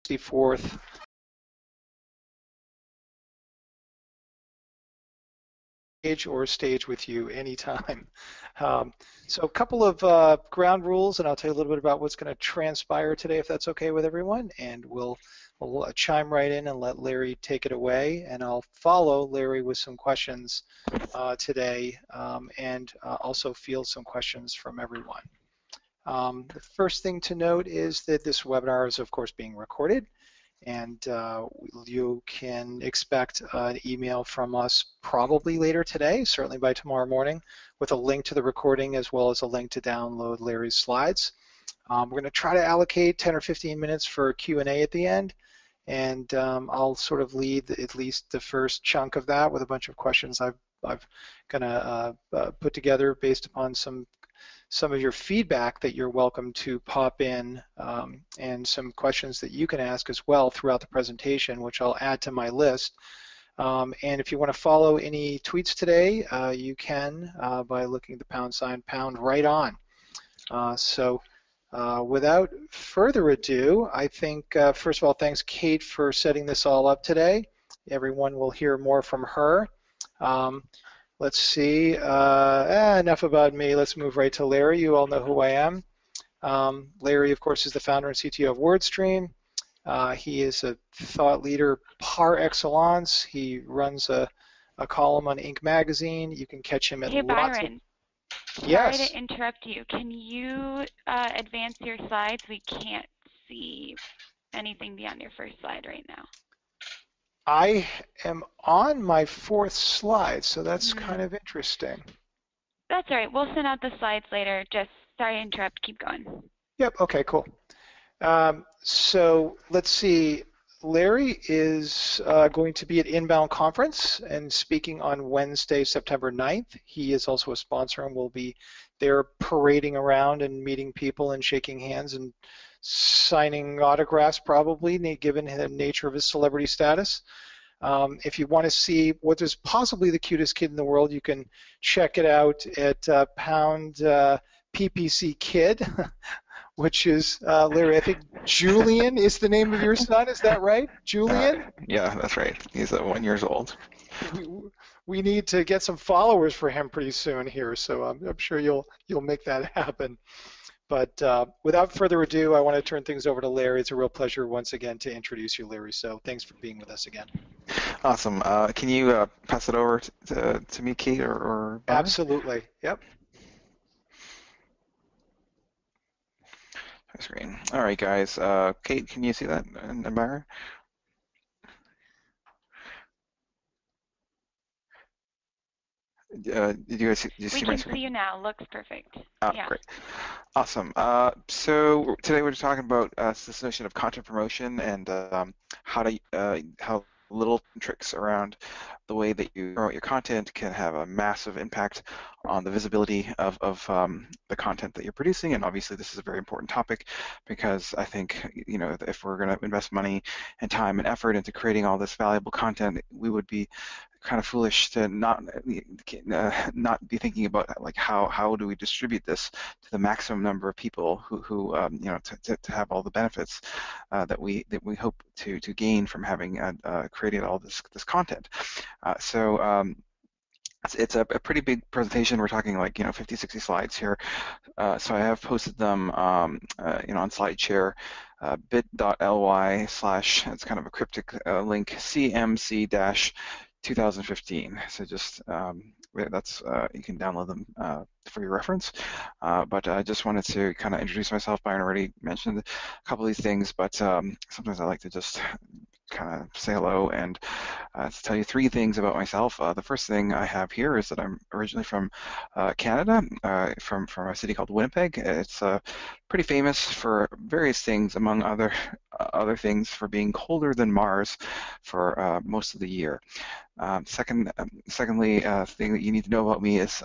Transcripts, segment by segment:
64th stage with you anytime. So a couple of ground rules, and I'll tell you a little bit about what's going to transpire today, if that's okay with everyone, and we'll chime right in and let Larry take it away, and I'll follow Larry with some questions today, and also field some questions from everyone. The first thing to note is that this webinar is, of course, being recorded, and you can expect an email from us probably later today, certainly by tomorrow morning, with a link to the recording as well as a link to download Larry's slides. We're going to try to allocate 10 or 15 minutes for Q&A at the end, and I'll sort of lead at least the first chunk of that with a bunch of questions I've going to put together based upon some of your feedback that you're welcome to pop in, and some questions that you can ask as well throughout the presentation, which I'll add to my list. And if you want to follow any tweets today, you can by looking at the # right on. So without further ado, I think, first of all, thanks, Kate, for setting this all up today. Everyone will hear more from her. Let's see, enough about me. Let's move right to Larry. You all know who I am. Larry, of course, is the founder and CTO of WordStream. He is a thought leader par excellence. He runs a column on Inc. magazine. You can catch him at Hey, lots Byron. of... Yes. Sorry to interrupt you. Can you advance your slides? We can't see anything beyond your first slide right now. I am on my 4th slide, so that's kind of interesting. That's all right. We'll send out the slides later. Just sorry to interrupt. Keep going. Yep. Okay. Cool. So let's see. Larry is going to be at Inbound Conference and speaking on Wednesday, September 9th. He is also a sponsor and will be there parading around and meeting people and shaking hands and signing autographs, probably, given the nature of his celebrity status. If you want to see what is possibly the cutest kid in the world, you can check it out at #PPC Kid, which is, Larry, I think Julian is the name of your son. Is that right? Julian? Yeah, that's right. He's 1 year old. We need to get some followers for him pretty soon here, so I'm sure you'll make that happen. But without further ado, I want to turn things over to Larry. It's a real pleasure once again to introduce you, Larry. So thanks for being with us again. Awesome. Can you pass it over to me, Kate, or Byron? Absolutely. Yep. Screen. All right, guys. Kate, can you see that, and Byron? Did you guys see my screen? We can see you now. Looks perfect. Oh, yeah. Great. Awesome. So today we're talking about this notion of content promotion and how little tricks around the way that you promote your content can have a massive impact on the visibility of the content that you're producing. And obviously this is a very important topic because I think, you know, if we're going to invest money and time and effort into creating all this valuable content, we would be kind of foolish to not be thinking about like how do we distribute this to the maximum number of people who you know, to have all the benefits that we hope to gain from having created all this content. So it's a pretty big presentation. We're talking like, you know, 50, 60 slides here. So I have posted them you know, on SlideShare, bit.ly/ it's kind of a cryptic link, CMC-2015. So just that's you can download them for your reference. But I just wanted to kind of introduce myself. Byron already mentioned a couple of these things, but sometimes I like to just kind of say hello and to tell you 3 things about myself. The first thing I have here is that I'm originally from Canada, from a city called Winnipeg. It's pretty famous for various things, among other things, for being colder than Mars for most of the year. Secondly, thing that you need to know about me is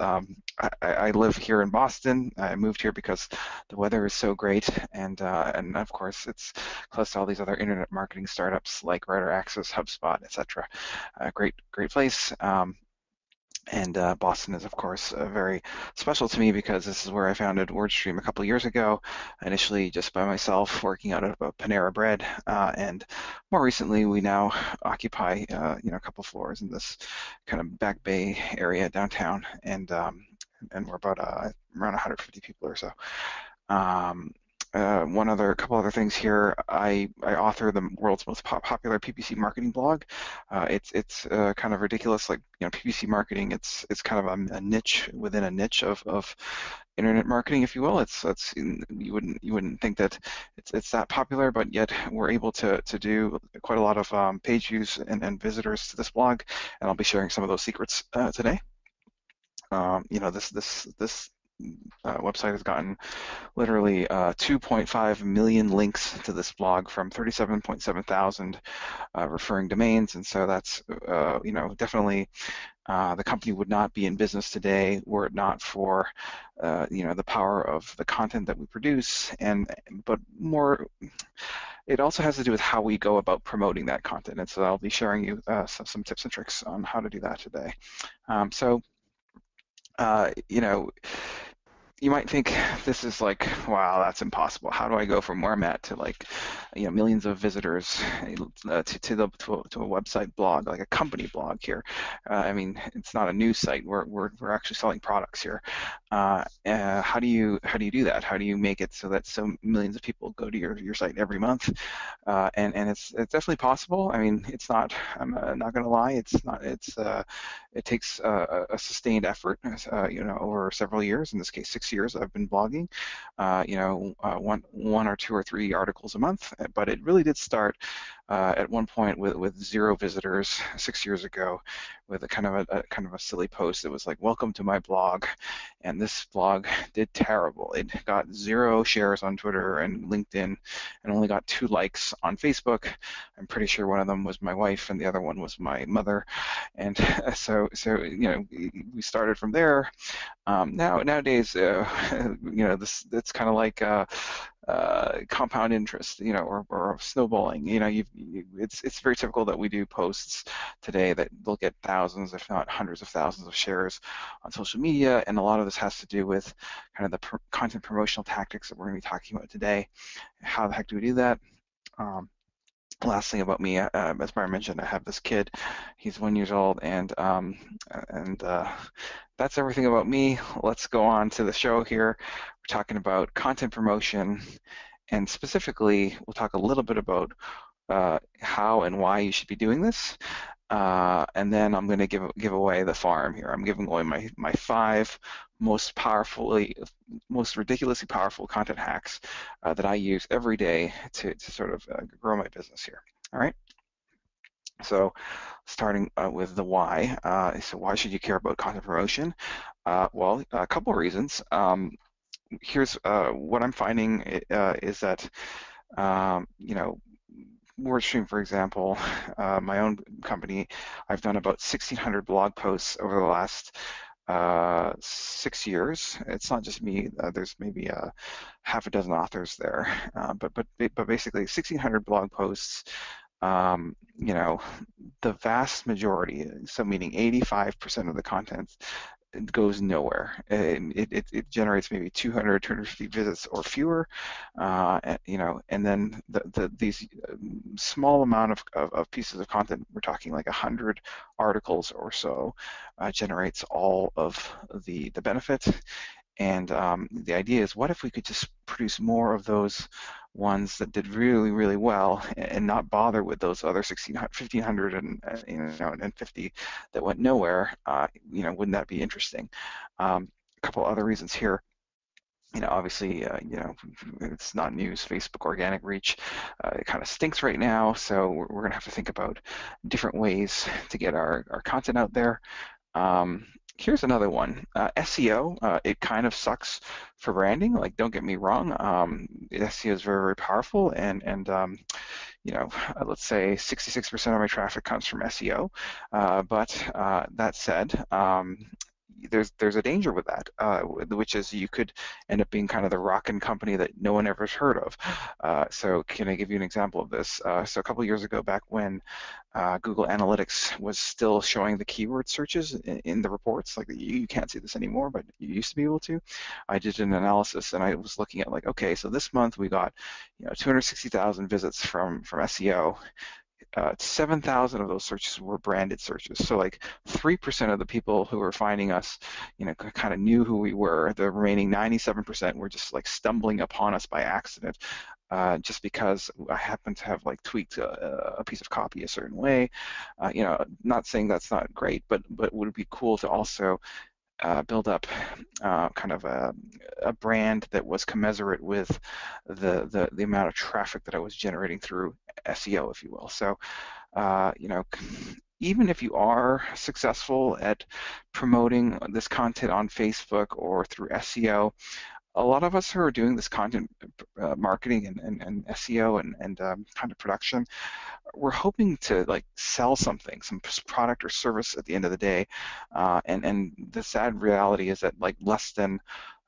I live here in Boston. I moved here because the weather is so great, and of course it's close to all these other internet marketing startups like Writer Access, HubSpot, etc. Great place. And Boston is, of course, very special to me because this is where I founded WordStream a couple of years ago, initially just by myself working out of a Panera Bread. And more recently, we now occupy a couple floors in this kind of Back Bay area downtown. And we're about around 150 people or so. Um, couple other things here. I author the world's most popular PPC marketing blog. It's kind of ridiculous, like PPC marketing. It's kind of a niche within a niche of internet marketing, if you will. You wouldn't think that it's that popular, but yet we're able to do quite a lot of page views and visitors to this blog, and I'll be sharing some of those secrets today. This website has gotten literally 2.5 million links to this blog from 37.7 thousand referring domains, and so that's definitely the company would not be in business today were it not for the power of the content that we produce, but more. It also has to do with how we go about promoting that content, and so I'll be sharing you some tips and tricks on how to do that today. You might think this is like, wow, that's impossible. How do I go from where I'm at to like, millions of visitors to a website blog, like a company blog here? I mean, it's not a news site. We're actually selling products here. How do you do that? How do you make it so that millions of people go to your site every month? And it's definitely possible. I mean, it's not. I'm not going to lie. It's not. It takes a sustained effort, over several years. In this case, 6 years I've been blogging, one or two or three articles a month, but it really did start at one point with 0 visitors 6 years ago, with a kind of a silly post that was like, "Welcome to my blog," and this blog did terrible. It got 0 shares on Twitter and LinkedIn, and only got 2 likes on Facebook. I'm pretty sure one of them was my wife, and the other one was my mother, and so we started from there. Nowadays, it's kind of like compound interest, or snowballing. It's very typical that we do posts today that they'll get thousands, if not hundreds of thousands of shares on social media, and a lot of this has to do with kind of the content promotional tactics that we're going to be talking about today. How the heck do we do that? Last thing about me, as Brian mentioned, I have this kid. He's 1 year old, and that's everything about me. Let's go on to the show here. We're talking about content promotion, and specifically, we'll talk a little bit about how and why you should be doing this. And then I'm going to give away the farm here. I'm giving away my 5 most ridiculously powerful content hacks that I use every day to sort of grow my business here. All right. So starting with the why. So why should you care about content promotion? Well, a couple of reasons. Here's what I'm finding is that, WordStream, for example, my own company, I've done about 1,600 blog posts over the last 6 years. It's not just me. There's maybe half a dozen authors there, but basically 1,600 blog posts. The vast majority, so meaning 85% of the content, it goes nowhere. It generates maybe 200, 250 visits or fewer, and then these small amount of pieces of content, we're talking like 100 articles or so, generates all of the benefit. And the idea is, what if we could just produce more of those ones that did really, really well, and not bother with those other 1,500 and 50 that went nowhere? Wouldn't that be interesting? A couple other reasons here. Obviously, it's not news. Facebook organic reach, it kind of stinks right now, so we're going to have to think about different ways to get our content out there. Here's another one. SEO, it kind of sucks for branding. Like, don't get me wrong. SEO is very, very powerful, and let's say 66% of my traffic comes from SEO. But that said, there's a danger with that, which is you could end up being kind of the rockin' company that no one ever's heard of. So can I give you an example of this? So a couple of years ago, back when Google Analytics was still showing the keyword searches in the reports, like you can't see this anymore, but you used to be able to. I did an analysis and I was looking at like, okay, so this month we got 260,000 visits from SEO. 7,000 of those searches were branded searches. So like 3% of the people who were finding us, kind of knew who we were. The remaining 97% were just like stumbling upon us by accident. Just because I happen to have like tweaked a piece of copy a certain way, not saying that's not great, but would it be cool to also build up kind of a brand that was commensurate with the amount of traffic that I was generating through SEO, if you will. So, even if you are successful at promoting this content on Facebook or through SEO, a lot of us who are doing this content marketing and SEO and content production, we're hoping to like sell something, some product or service at the end of the day, and the sad reality is that like less than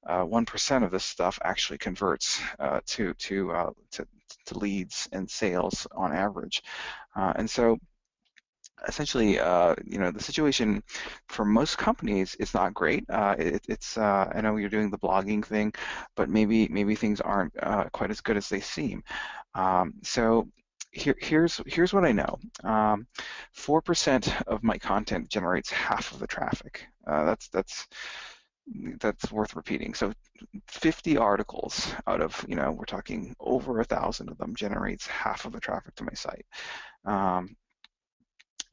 1% of this stuff actually converts to leads and sales on average, and so essentially, the situation for most companies is not great. It's I know you're doing the blogging thing, but maybe things aren't quite as good as they seem. So here's what I know. 4% of my content generates half of the traffic. That's worth repeating. So 50 articles out of, we're talking over 1,000 of them generates half of the traffic to my site.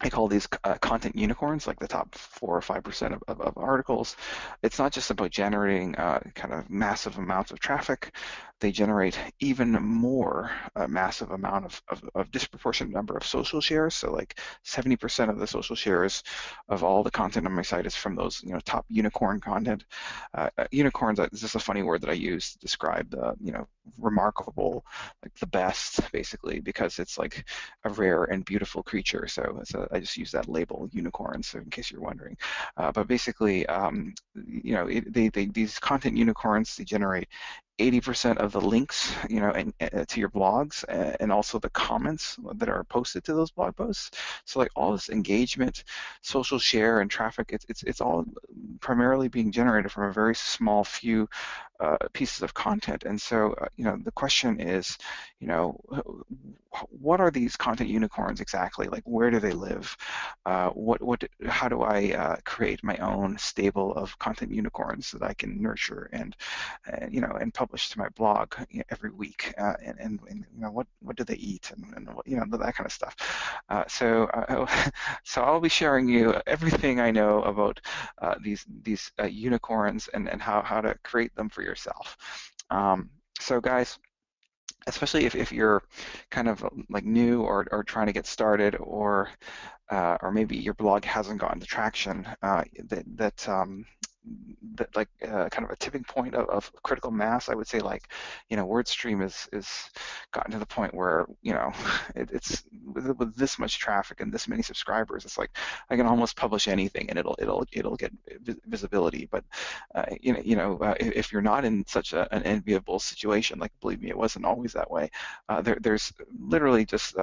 I call these content unicorns, like the top 4 or 5% of articles. It's not just about generating kind of massive amounts of traffic. They generate even more massive amount of disproportionate number of social shares. So like 70% of the social shares of all the content on my site is from those top unicorn content. Unicorns is just a funny word that I use to describe the remarkable, like the best, basically, because it's like a rare and beautiful creature. So I just use that label, unicorn, so in case you're wondering. But basically, these content unicorns, they generate 80% of the links, to your blogs, and also the comments that are posted to those blog posts. So like all this engagement, social share, and traffic, it's all primarily being generated from a very small few pieces of content. And so, the question is, what are these content unicorns exactly? Like, where do they live? How do I create my own stable of content unicorns that I can nurture and publish to my blog every week? And what do they eat and that kind of stuff. So I'll be sharing you everything I know about these unicorns and how to create them for yourself. So guys, especially if you're kind of like new or trying to get started, or maybe your blog hasn't gotten the traction, that kind of a tipping point of critical mass, I would say, like, WordStream is gotten to the point where, it's with this much traffic and this many subscribers, it's like I can almost publish anything and it'll get visibility. But if you're not in such an enviable situation, like, believe me, it wasn't always that way. There's literally just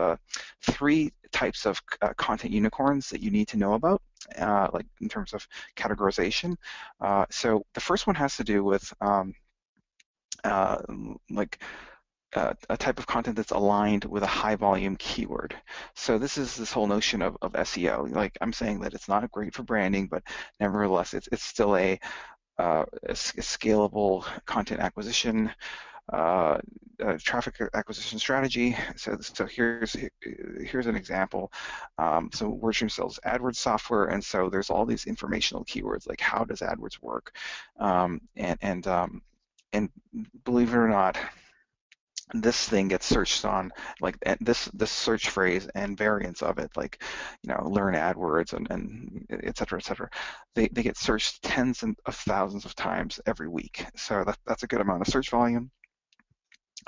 3 types of content unicorns that you need to know about, like in terms of categorization. So the first one has to do with a type of content that's aligned with a high volume keyword. So this is this whole notion of SEO. Like, I'm saying that it's not great for branding, but nevertheless, it's still a scalable content acquisition, traffic acquisition strategy. So here's an example. So WordStream sells AdWords software, and so there's all these informational keywords like how does AdWords work, and believe it or not, this thing gets searched on, like this search phrase and variants of it, like learn AdWords and et cetera, et cetera. They get searched tens of thousands of times every week. So that's a good amount of search volume.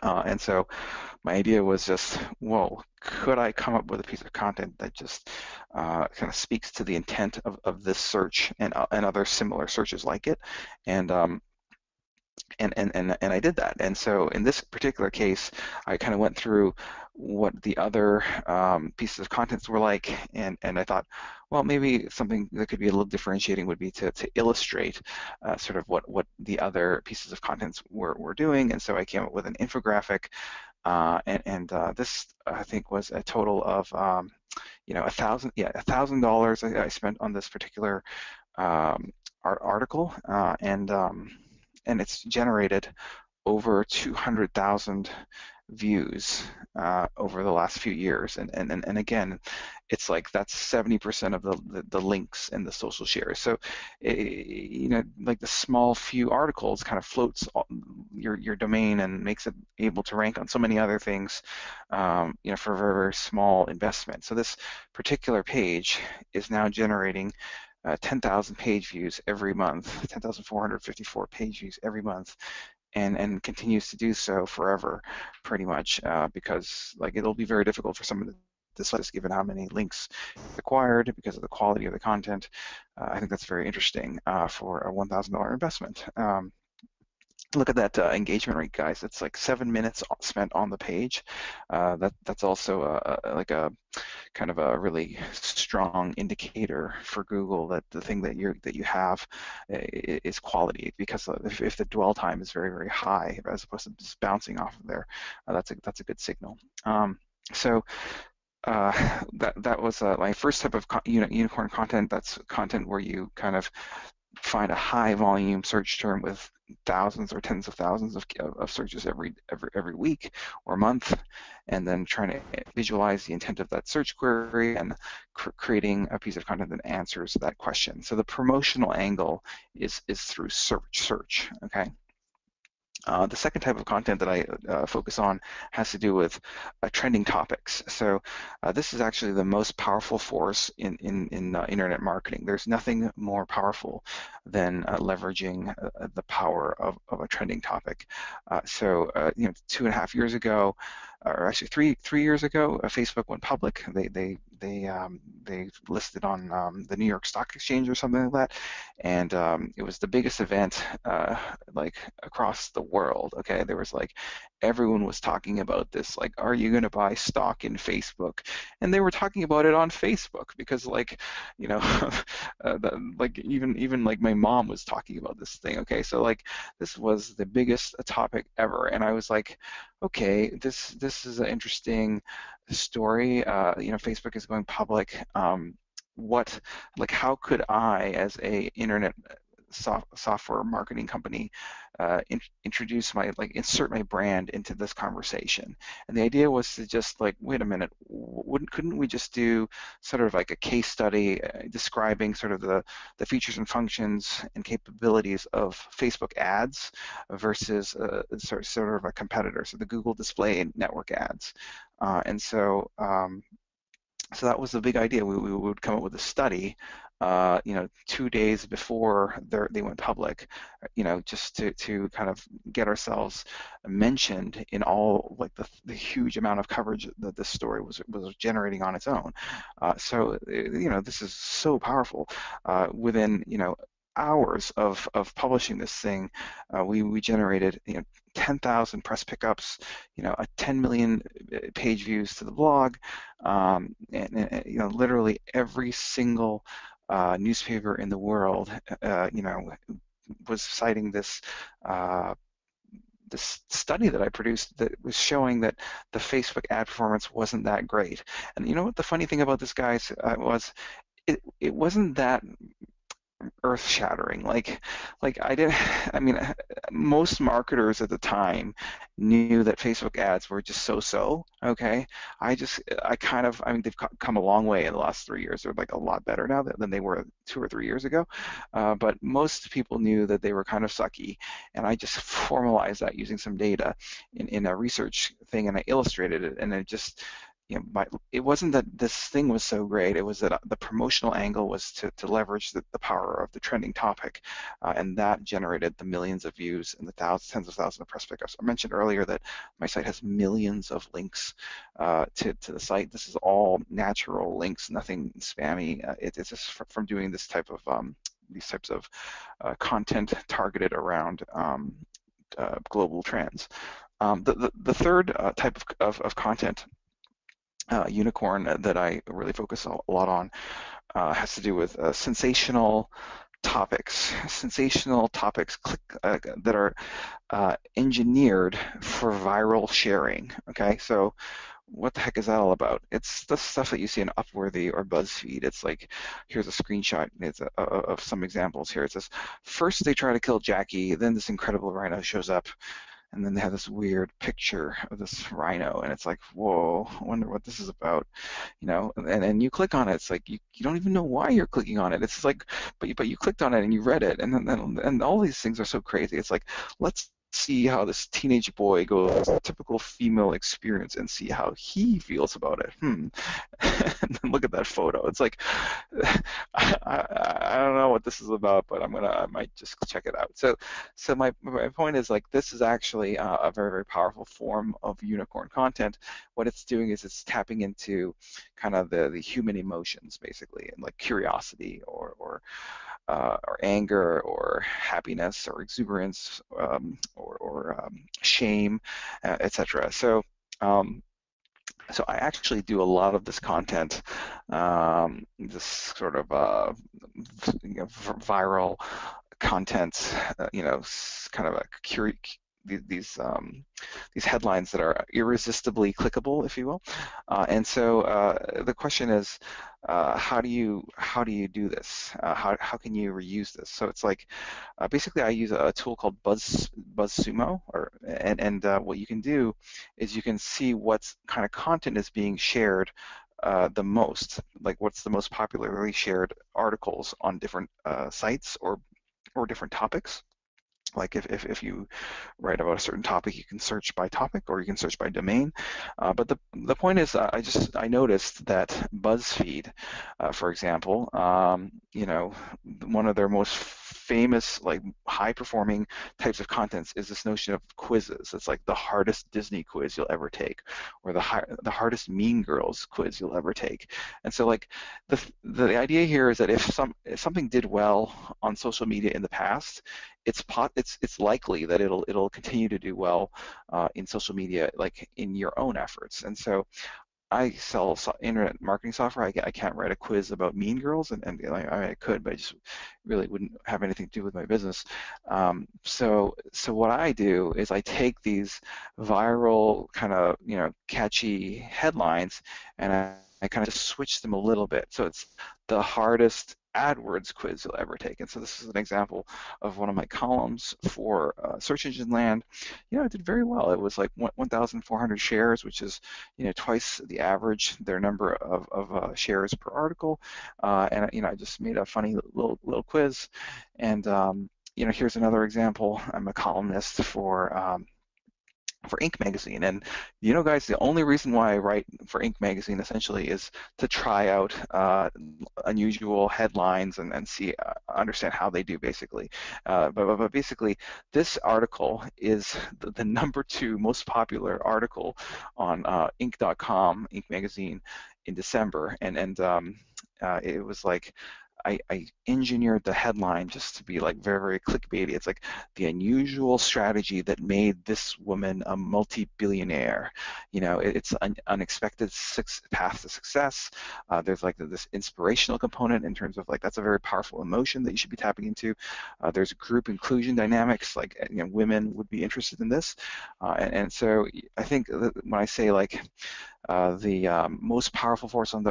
And so my idea was just, well, could I come up with a piece of content that just kind of speaks to the intent of this search and other similar searches like it, and and I did that. And so in this particular case, I kind of went through what the other pieces of contents were like, and I thought, well, maybe something that could be a little differentiating would be to illustrate sort of what the other pieces of contents were doing. And so I came up with an infographic, and this I think was a total of $1,000 I spent on this particular article, and it's generated over 200,000 views over the last few years, and again, it's like that's 70% of the links and the social shares. So like the small few articles kind of floats your domain and makes it able to rank on so many other things, for a very, very small investment. So this particular page is now generating 10,000 page views every month, 10,454 page views every month, and continues to do so forever, pretty much, because like it'll be very difficult for someone to cite this given how many links required because of the quality of the content. I think that's very interesting for a $1,000 investment. Look at that engagement rate, guys. It's like 7 minutes spent on the page. That's also like a kind of a really strong indicator for Google that the thing that you have is quality, because if the dwell time is very, very high as opposed to just bouncing off of there, that's a good signal. So that was my first type of unicorn content. That's content where you kind of find a high volume search term with thousands or tens of thousands of searches every week or month, and then trying to visualize the intent of that search query and creating a piece of content that answers that question. So the promotional angle is through search, okay? The second type of content that I focus on has to do with trending topics. So this is actually the most powerful force in internet marketing. There's nothing more powerful than leveraging the power of a trending topic. So 2.5 years ago, or actually three years ago, Facebook went public. They listed on the New York Stock Exchange or something like that, and it was the biggest event like across the world. Okay, there was like everyone was talking about this. Like, are you going to buy stock in Facebook? And they were talking about it on Facebook because, like, like even like my mom was talking about this thing. Okay, so like this was the biggest topic ever, and I was like, okay, this is an interesting story. Facebook is going public. How could I, as a internet software marketing company, insert my brand into this conversation? And the idea was to just like, wait a minute, couldn't we just do sort of like a case study describing sort of the features and functions and capabilities of Facebook ads versus sort of a competitor, so the Google Display Network ads. So that was the big idea. We would come up with a study, 2 days before they went public, just to kind of get ourselves mentioned in all like the huge amount of coverage that this story was generating on its own. So this is so powerful. Within hours of publishing this thing, we generated 10,000 press pickups, a 10 million page views to the blog, and literally every single newspaper in the world, was citing this study that I produced that was showing that the Facebook ad performance wasn't that great. And you know what the funny thing about this, guys, was it wasn't that earth-shattering. Most marketers at the time knew that Facebook ads were just so-so. Okay, they've come a long way in the last 3 years. They're like a lot better now than they were 2 or 3 years ago. But most people knew that they were kind of sucky, and I just formalized that using some data in a research thing, and I illustrated it, and it just it wasn't that this thing was so great, it was that the promotional angle was to leverage the power of the trending topic, and that generated the millions of views and the tens of thousands of press pickups. I mentioned earlier that my site has millions of links to the site. This is all natural links, nothing spammy. It's just from doing this type of these types of content targeted around global trends. The third type of content unicorn that I really focus a lot on has to do with sensational topics that are engineered for viral sharing. Okay, so what the heck is that all about? It's the stuff that you see in Upworthy or BuzzFeed. It's like, here's a screenshot of some examples here. It says, first they try to kill Jackie, then this incredible rhino shows up, and then they have this weird picture of this rhino, and it's like, whoa, I wonder what this is about, and you click on it, it's like you don't even know why you're clicking on it. It's like, but you clicked on it and you read it, and all these things are so crazy. It's like, let's see how this teenage boy goes typical female experience and see how he feels about it. And then look at that photo. It's like, I don't know what this is about, but I might just check it out. So my point is, like, this is actually a very, very powerful form of unicorn content. What it's doing is it's tapping into kind of the human emotions, basically, and like curiosity or anger or happiness or exuberance or shame, etc. So I actually do a lot of this content, this sort of viral content, kind of these headlines that are irresistibly clickable, if you will. And so the question is, how do you do this? How can you reuse this? So it's like, basically I use a tool called BuzzSumo, and what you can do is you can see what kind of content is being shared the most, like what's the most popularly shared articles on different sites or different topics. Like if you write about a certain topic, you can search by topic or you can search by domain. But the point is, I noticed that BuzzFeed, for example, one of their most famous, like, high-performing types of contents is this notion of quizzes. It's like the hardest Disney quiz you'll ever take, or the hardest Mean Girls quiz you'll ever take. And so, like, the idea here is that if something did well on social media in the past, it's likely that it'll continue to do well in social media, like in your own efforts. And so I sell internet marketing software. I can't write a quiz about Mean Girls, and I could, but I just really wouldn't have anything to do with my business. So what I do is I take these viral kind of catchy headlines, and I kind of just switch them a little bit. So it's the hardest AdWords quiz you'll ever take. And so this is an example of one of my columns for search engine land. It did very well. It was like 1,400 shares, which is twice the average, their number of shares per article. And I just made a funny little quiz. And here's another example. I'm a columnist for Inc. magazine, and guys, the only reason why I write for Inc. magazine essentially is to try out unusual headlines and understand how they do, basically. But basically, this article is the number 2 most popular article on Inc.com, Inc. magazine, in December, and it was like, I engineered the headline just to be like very, very clickbaity. It's like the unusual strategy that made this woman a multi-billionaire. It's an unexpected path to success. There's like this inspirational component in terms of, like, that's a very powerful emotion that you should be tapping into. There's group inclusion dynamics, like women would be interested in this, and so I think that when I say, like, the most powerful force in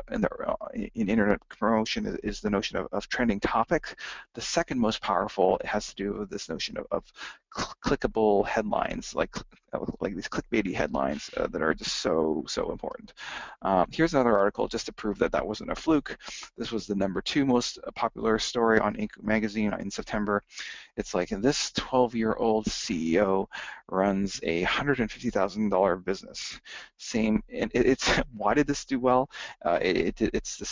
internet promotion is the notion of trending topics. The second most powerful has to do with this notion of clickable headlines, like these clickbaity headlines that are just so important. Here's another article just to prove that that wasn't a fluke. This was the #2 most popular story on Inc. magazine in September. It's like, this 12-year-old CEO runs a $150,000 business. And it's why did this do well? It's the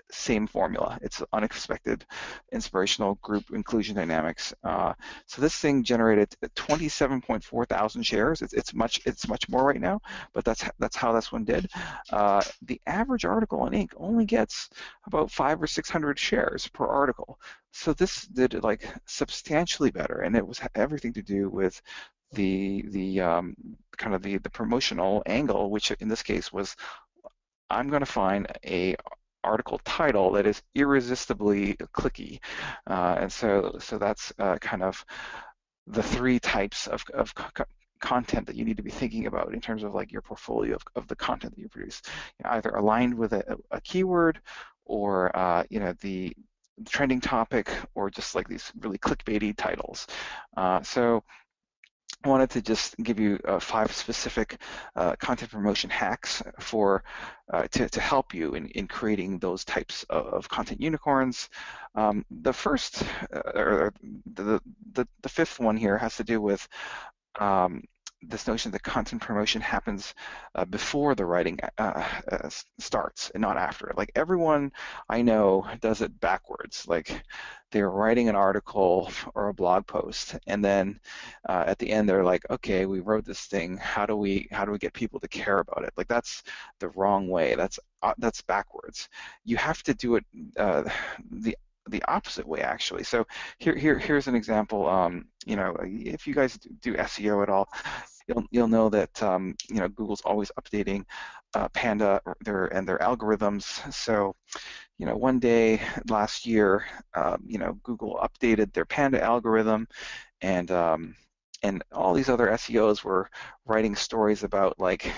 same formula. It's unexpected, inspirational group inclusion dynamics. So this thing generated 27.4 thousand shares. It's much more right now, but that's how this one did. The average article on Inc. only gets about 500 or 600 shares per article. So this did like substantially better, and it was everything to do with the kind of the promotional angle, which in this case was, I'm going to find a article title that is irresistibly clicky, and so that's kind of the 3 types of content that you need to be thinking about in terms of like your portfolio of the content that you produce, either aligned with a keyword, or the trending topic, or just like these really clickbaity titles. So I wanted to just give you 5 specific content promotion hacks to help you in creating those types of content unicorns. The first, or the 5th one here, has to do with this notion that content promotion happens before the writing starts and not after. Like, everyone I know does it backwards. Like, they're writing an article or a blog post, and then at the end they're like, okay, we wrote this thing. How do we get people to care about it? Like, that's the wrong way. That's backwards. You have to do it the opposite way, actually. So here's an example. If you guys do SEO at all, you'll know that Google's always updating Panda and their algorithms. So one day last year, Google updated their Panda algorithm, and all these other SEOs were writing stories about, like,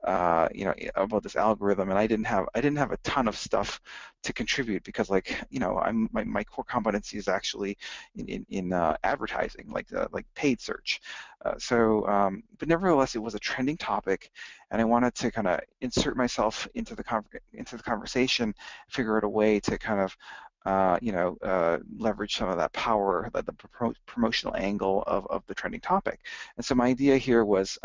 about this algorithm, and I didn't have a ton of stuff to contribute, because, like, my core competency is actually in advertising, like paid search. But nevertheless, it was a trending topic, and I wanted to kind of insert myself into the conversation, figure out a way to kind of leverage some of that power, the promotional angle of the trending topic. And so my idea here was,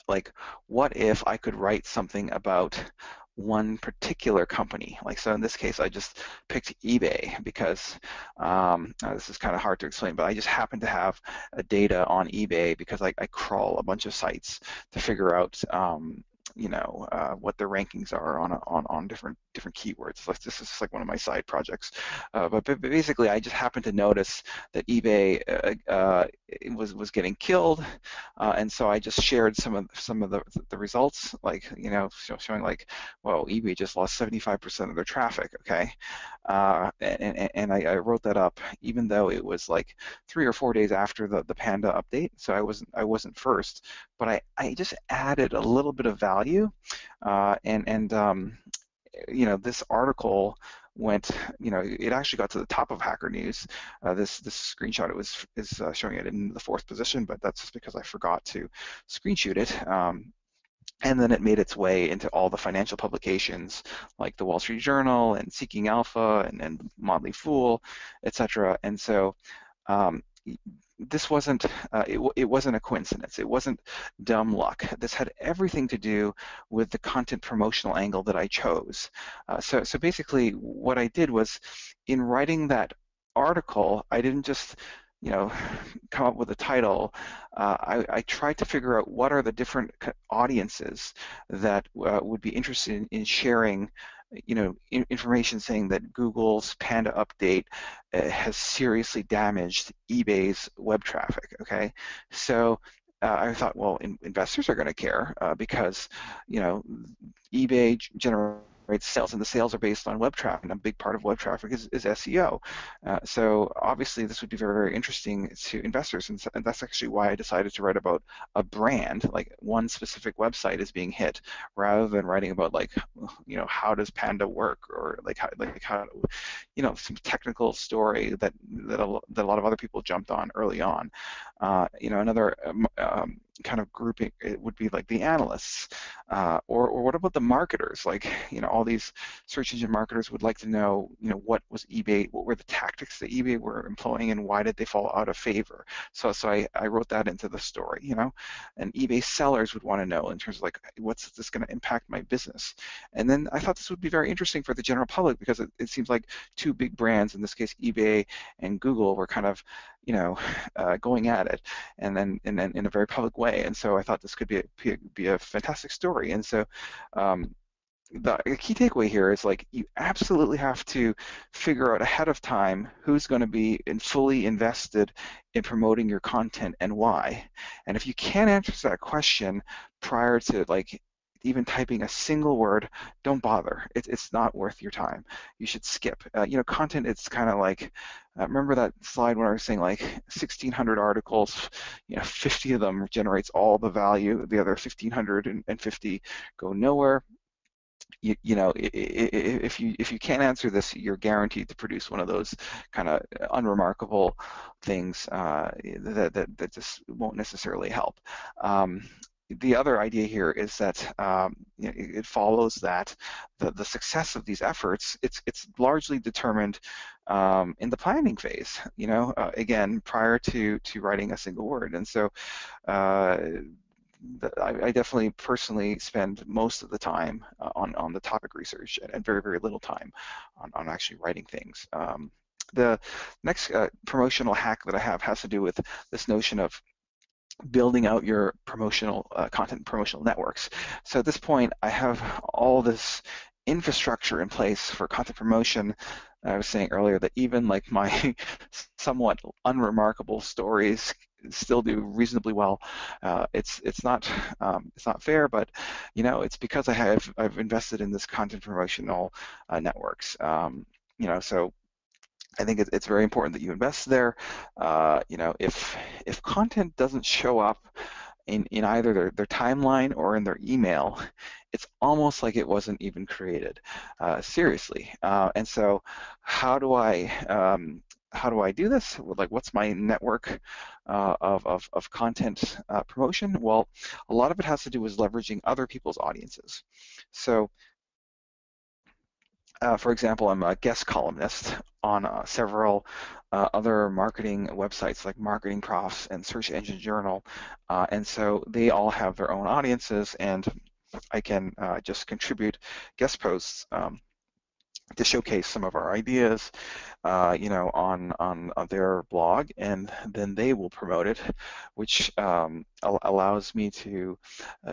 like, what if I could write something about one particular company? Like, so in this case, I just picked eBay because this is kind of hard to explain, but I just happen to have data on eBay because I crawl a bunch of sites to figure out what their rankings are on different keywords. Like, this is like one of my side projects, but basically I just happened to notice that eBay was getting killed, and so I just shared some of the results, like, showing like, whoa, eBay just lost 75% of their traffic. Okay, and I wrote that up, even though it was like 3 or 4 days after the Panda update, so I wasn't first, but I just added a little bit of value, this article went, it actually got to the top of Hacker News. This screenshot, is showing it in the 4th position, but that's just because I forgot to screenshot it. And then it made its way into all the financial publications, like the Wall Street Journal and Seeking Alpha and Motley Fool, etc. And so this wasn't it wasn't a coincidence. It wasn't dumb luck. This had everything to do with the content promotional angle that I chose. So basically, what I did was, in writing that article, I didn't just come up with a title. I tried to figure out what are the different audiences that would be interested in sharing information saying that Google's Panda update has seriously damaged eBay's web traffic. Okay, so I thought, well, investors are going to care because eBay generates sales, and the sales are based on web traffic, and a big part of web traffic is SEO. So obviously this would be very, very interesting to investors, and that's actually why I decided to write about a brand, like one specific website is being hit, rather than writing about like, how does Panda work, or like how some technical story that a lot of other people jumped on early on. Another kind of grouping, it would be like the analysts, or what about the marketers? Like, all these search engine marketers would like to know, what were the tactics that eBay were employing, and why did they fall out of favor? So I wrote that into the story, and eBay sellers would want to know in terms of like, what's this going to impact my business? And then I thought this would be very interesting for the general public, because it seems like two big brands, in this case eBay and Google, were kind of going at it, and then in a very public way. And so I thought this could be a fantastic story. And so the key takeaway here is, like, you absolutely have to figure out ahead of time who's going to be fully invested in promoting your content and why. And if you can't answer that question prior to like even typing a single word, don't bother. It's not worth your time. You should skip. Content, it's kind of like, remember that slide when I was saying like 1,600 articles, 50 of them generates all the value, the other 1,550 go nowhere. If you can't answer this, you're guaranteed to produce one of those kind of unremarkable things that just won't necessarily help. The other idea here is that it follows that the success of these efforts, it's largely determined in the planning phase. Again, prior to writing a single word. And so I definitely personally spend most of the time on the topic research, and very, very little time on actually writing things. The next promotional hack that I have has to do with this notion of building out your promotional content, promotional networks. So at this point, I have all this infrastructure in place for content promotion. I was saying earlier that even like my somewhat unremarkable stories still do reasonably well. It's not fair, but it's because I've invested in this content promotional networks. So I think it's very important that you invest there. If content doesn't show up in either their timeline or in their email, it's almost like it wasn't even created. Seriously. And so how do I do this? Like, what's my network of content promotion? Well, a lot of it has to do with leveraging other people's audiences. So for example, I'm a guest columnist on several other marketing websites like Marketing Profs and Search Engine Journal, and so they all have their own audiences, and I can just contribute guest posts to showcase some of our ideas, on their blog, and then they will promote it, which allows me to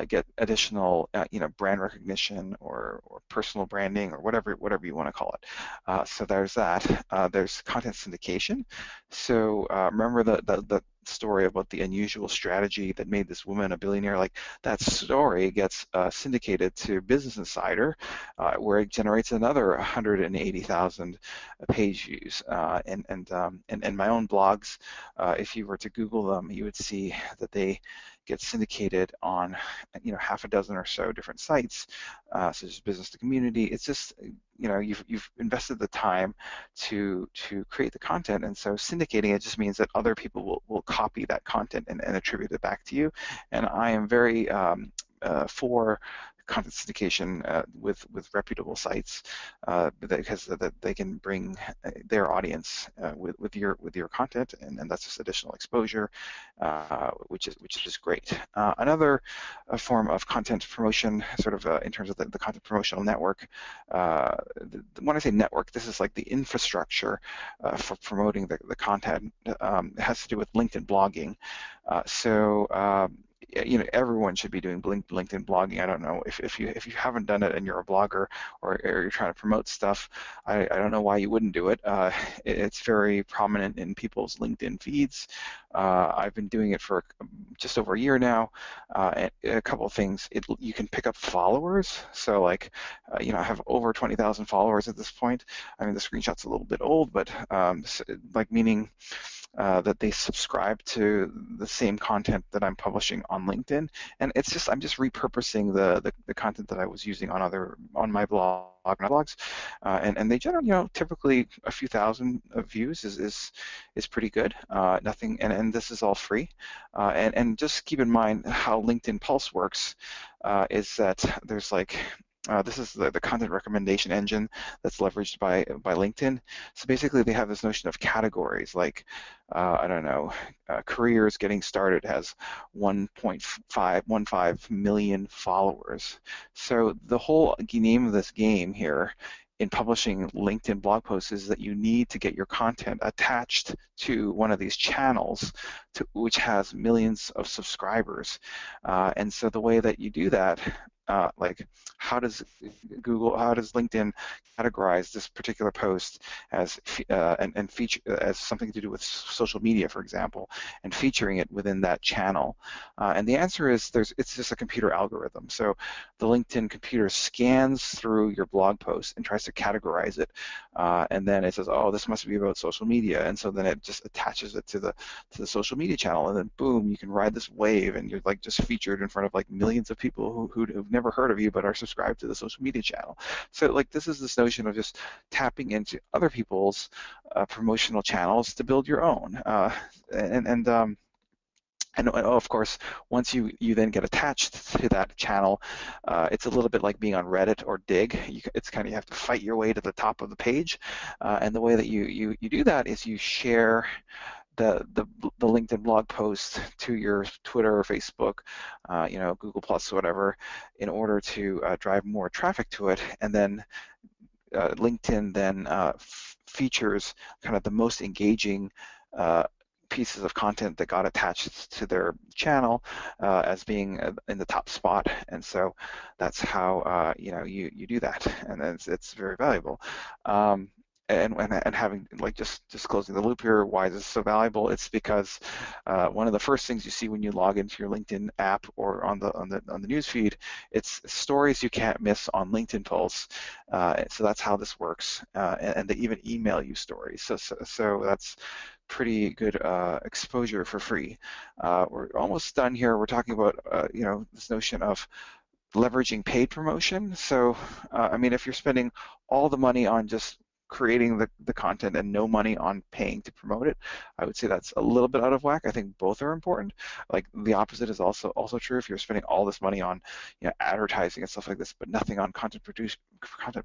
get additional, brand recognition or personal branding, or whatever you want to call it. So there's that. There's content syndication. So remember the story about the unusual strategy that made this woman a billionaire? Like, that story gets syndicated to Business Insider, where it generates another 180,000 page views. And my own blogs, if you were to Google them, you would see that they get syndicated on half a dozen or so different sites, such as Business to Community. It's just, you've invested the time to create the content, and so syndicating it just means that other people will copy that content and attribute it back to you. And I am very for content syndication with reputable sites, because they can bring their audience with your content, and that's just additional exposure, which is great. Another form of content promotion, sort of in terms of the content promotional network. When I say network, this is like the infrastructure for promoting the content. It has to do with LinkedIn blogging. Everyone should be doing LinkedIn blogging. I don't know if you haven't done it and you're a blogger, or you're trying to promote stuff, I don't know why you wouldn't do it. It's very prominent in people's LinkedIn feeds. I've been doing it for just over a year now. And a couple of things, you can pick up followers. So like, I have over 20,000 followers at this point. I mean, the screenshot's a little bit old, but like meaning that they subscribe to the same content that I'm publishing on LinkedIn, and I'm just repurposing the content that I was using on my blog and blogs, and they generate typically a few thousand of views is pretty good. Nothing, and this is all free, and just keep in mind how LinkedIn Pulse works, is that there's like this is the content recommendation engine that's leveraged by LinkedIn. So basically, they have this notion of categories, like I don't know, careers getting started has 1.515 million followers. So the whole name of this game here in publishing LinkedIn blog posts is that you need to get your content attached to one of these channels, which has millions of subscribers. And so the way that you do that, like how does LinkedIn categorize this particular post as and feature as something to do with social media, for example, and featuring it within that channel? And the answer is it's just a computer algorithm. So the LinkedIn computer scans through your blog post and tries to categorize it, and then it says, oh, this must be about social media, and so then it just attaches it to the social media channel, and then boom, you can ride this wave, and you're like just featured in front of like millions of people who've never heard of you but are subscribed to the social media channel. So like this is this notion of just tapping into other people's promotional channels to build your own, and of course, once you then get attached to that channel, it's a little bit like being on Reddit or Dig. It's kind of, you have to fight your way to the top of the page, and the way that you do that is you share the LinkedIn blog post to your Twitter or Facebook, Google Plus, whatever, in order to drive more traffic to it, and then LinkedIn then features kind of the most engaging pieces of content that got attached to their channel as being in the top spot, and so that's how you do that, and it's very valuable. And having, like, just closing the loop here, why is this so valuable? It's because one of the first things you see when you log into your LinkedIn app or on the news feed, it's stories you can't miss on LinkedIn Pulse. So that's how this works, and they even email you stories. So that's pretty good exposure for free. We're almost done here. We're talking about this notion of leveraging paid promotion. So I mean, if you're spending all the money on just creating the content and no money on paying to promote it, I would say that's a little bit out of whack. I think both are important. Like the opposite is also true. If you're spending all this money on advertising and stuff like this, but nothing on content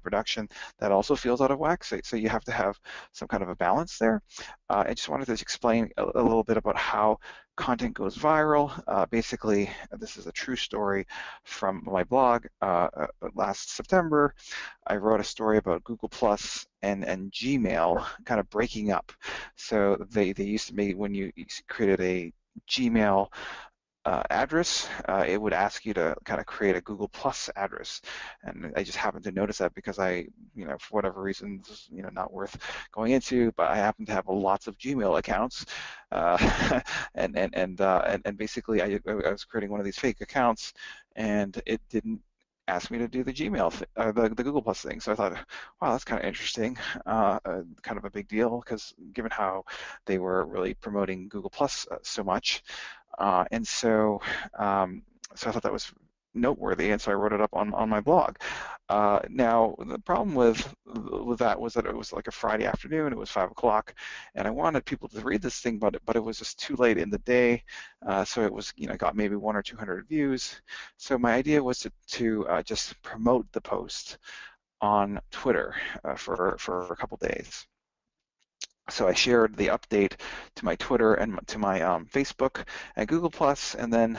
production, that also feels out of whack. So you have to have some kind of a balance there. I just wanted to explain a little bit about how content goes viral. Basically, this is a true story from my blog. Last September, I wrote a story about Google Plus and Gmail kind of breaking up. So they used to be, when you created a Gmail address, it would ask you to kind of create a Google Plus address, and I just happened to notice that because I, for whatever reasons, not worth going into, but I happen to have lots of Gmail accounts, and basically I was creating one of these fake accounts, and it didn't ask me to do the Gmail, the Google Plus thing. So I thought, wow, that's kind of interesting, kind of a big deal, because given how they were really promoting Google Plus so much. And so I thought that was noteworthy, and so I wrote it up on my blog. Now, the problem with that was that it was like a Friday afternoon, it was 5 o'clock, and I wanted people to read this thing, but it was just too late in the day, so it was, got maybe 100 or 200 views. So my idea was to just promote the post on Twitter for a couple days. So I shared the update to my Twitter and to my Facebook and Google Plus, and then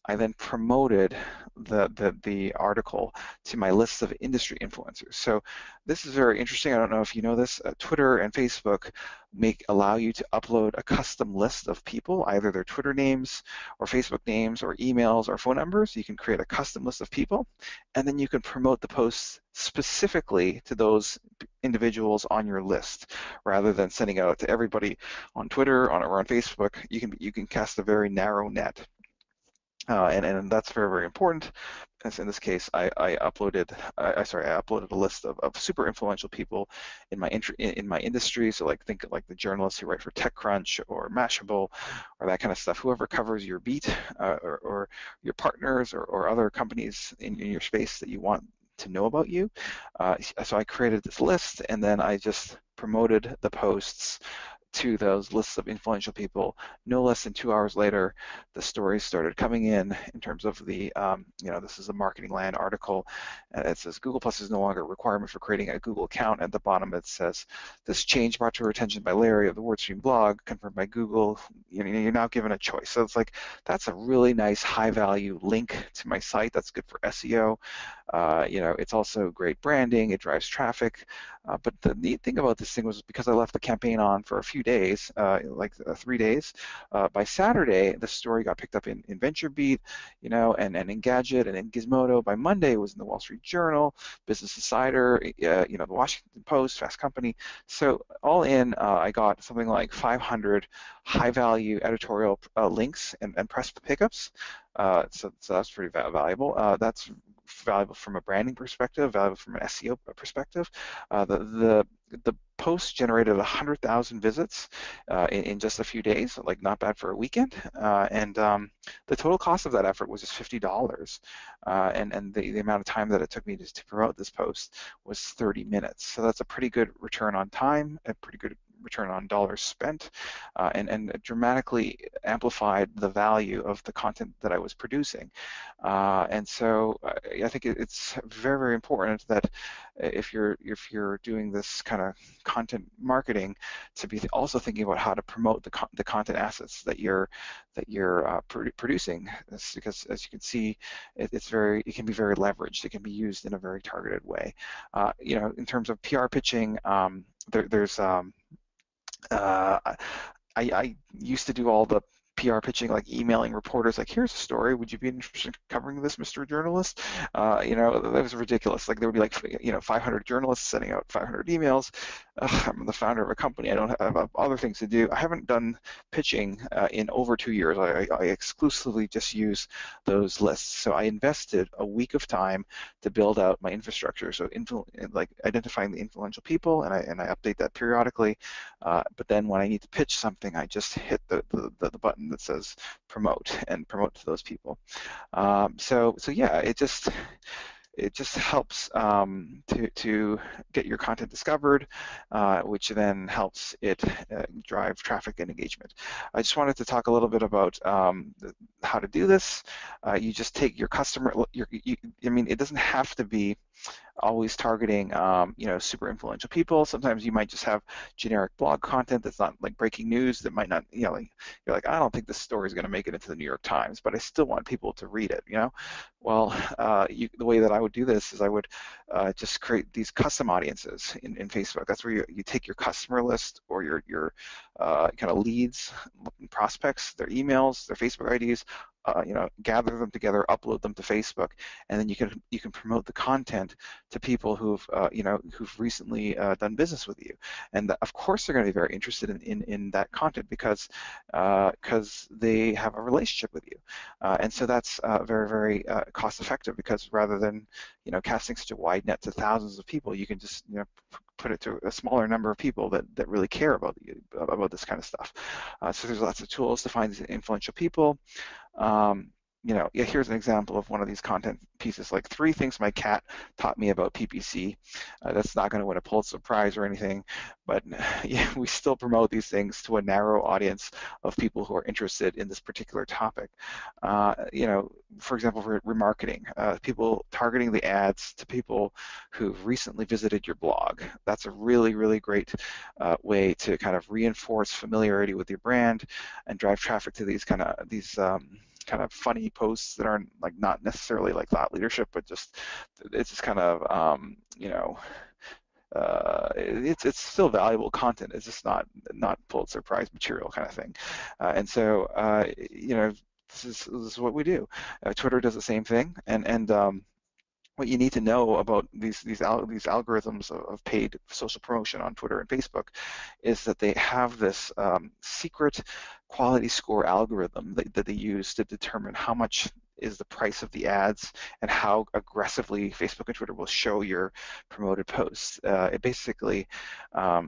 I then promoted the article to my list of industry influencers. So this is very interesting. I don't know if you know this. Twitter and Facebook allow you to upload a custom list of people, either their Twitter names or Facebook names or emails or phone numbers. You can create a custom list of people, and then you can promote the posts specifically to those individuals on your list, rather than sending it out to everybody on Twitter or on Facebook. You can cast a very narrow net. And that's very, very important. As in this case, I uploaded a list of super influential people in my industry. So like think like the journalists who write for TechCrunch or Mashable or that kind of stuff. Whoever covers your beat, or your partners or other companies in your space that you want to know about you. So I created this list, and then I just promoted the posts to those lists of influential people. No less than 2 hours later, the stories started coming in terms of the, this is a Marketing Land article. It says Google Plus is no longer a requirement for creating a Google account. At the bottom, it says, this change brought to our attention by Larry of the WordStream blog, confirmed by Google. You're now given a choice. So it's like, that's a really nice high value link to my site. That's good for SEO. It's also great branding. It drives traffic. But the neat thing about this thing was, because I left the campaign on for a few days, 3 days, by Saturday, the story got picked up in VentureBeat, and in Gadget and in Gizmodo. By Monday, it was in the Wall Street Journal, Business Insider, the Washington Post, Fast Company. So all in, I got something like 500 high-value editorial links and press pickups. So that's pretty valuable. That's valuable from a branding perspective, valuable from an SEO perspective. The post generated 100,000 visits in just a few days, like not bad for a weekend. And the total cost of that effort was just $50. And the amount of time that it took me to promote this post was 30 minutes. So that's a pretty good return on time, a pretty good return on dollars spent, and dramatically amplified the value of the content that I was producing. And so I think it's very, very important that if you're doing this kind of content marketing, to be also thinking about how to promote the content assets that you're producing. Because as you can see, it can be very leveraged. It can be used in a very targeted way. In terms of PR pitching, there's I used to do all the PR pitching, like emailing reporters, like, here's a story, would you be interested in covering this, Mr. Journalist? That was ridiculous. Like, there would be like, 500 journalists sending out 500 emails. I'm the founder of a company. I don't have other things to do. I haven't done pitching in over 2 years. I exclusively just use those lists. So I invested a week of time to build out my infrastructure. So like identifying the influential people, and I update that periodically. But then when I need to pitch something, I just hit the button that says promote and promote to those people. So yeah, it just helps to get your content discovered, which then helps it drive traffic and engagement. I just wanted to talk a little bit about how to do this. You just take your customer. It doesn't have to be always targeting super influential people. Sometimes you might just have generic blog content that's not like breaking news, that might not, you're like, I don't think this story is going to make it into the New York Times, but I still want people to read it. Well, the way that I would do this is I would just create these custom audiences in Facebook. That's where you take your customer list or your kind of leads, prospects, their emails, their Facebook IDs, gather them together, upload them to Facebook, and then you can promote the content to people who've recently done business with you, and of course they're going to be very interested in that content because they have a relationship with you, and so that's very, very cost effective, because rather than casting such a wide net to thousands of people, you can just put it to a smaller number of people that really care about this kind of stuff. So there's lots of tools to find these influential people. Here's an example of one of these content pieces, like 3 things my cat taught me about PPC. That's not going to win a Pulitzer Prize or anything, but we still promote these things to a narrow audience of people who are interested in this particular topic. For example, for remarketing, people targeting the ads to people who've recently visited your blog. That's a really, really great way to kind of reinforce familiarity with your brand and drive traffic to these kind kind of funny posts that aren't like not necessarily like thought leadership, but just it's just kind of it's still valuable content. It's just not Pulitzer Prize material kind of thing. And so this is what we do. Twitter does the same thing, and what you need to know about these algorithms of paid social promotion on Twitter and Facebook is that they have this secret quality score algorithm that they use to determine how much is the price of the ads and how aggressively Facebook and Twitter will show your promoted posts. It basically,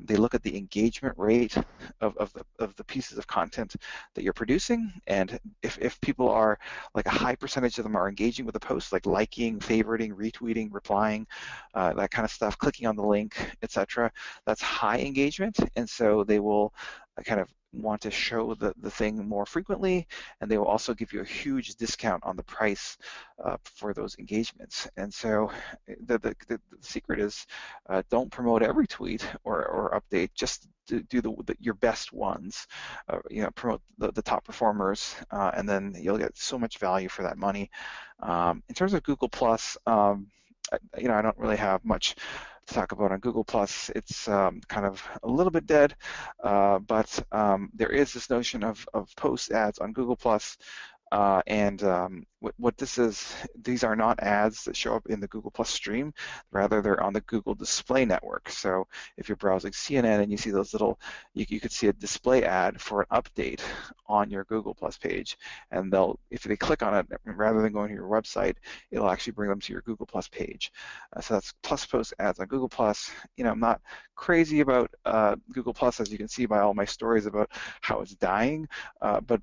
they look at the engagement rate of the pieces of content that you're producing, and if people are, like a high percentage of them are engaging with the post, like liking, favoriting, retweeting, replying, that kind of stuff, clicking on the link, etc., that's high engagement, and so they will kind of want to show the thing more frequently, and they will also give you a huge discount on the price for those engagements. And so the secret is don't promote every tweet or update, just do your best ones, promote the top performers, and then you'll get so much value for that money. In terms of Google Plus, I don't really have much to talk about on Google Plus. It's kind of a little bit dead, but there is this notion of post ads on Google Plus, and what this is, these are not ads that show up in the Google Plus stream, rather they're on the Google Display Network. So if you're browsing CNN and you see those little, you could see a display ad for an update on your Google Plus page, and if they click on it, rather than going to your website, it'll actually bring them to your Google Plus page. So that's Plus Post ads on Google Plus. I'm not crazy about Google Plus, as you can see by all my stories about how it's dying, but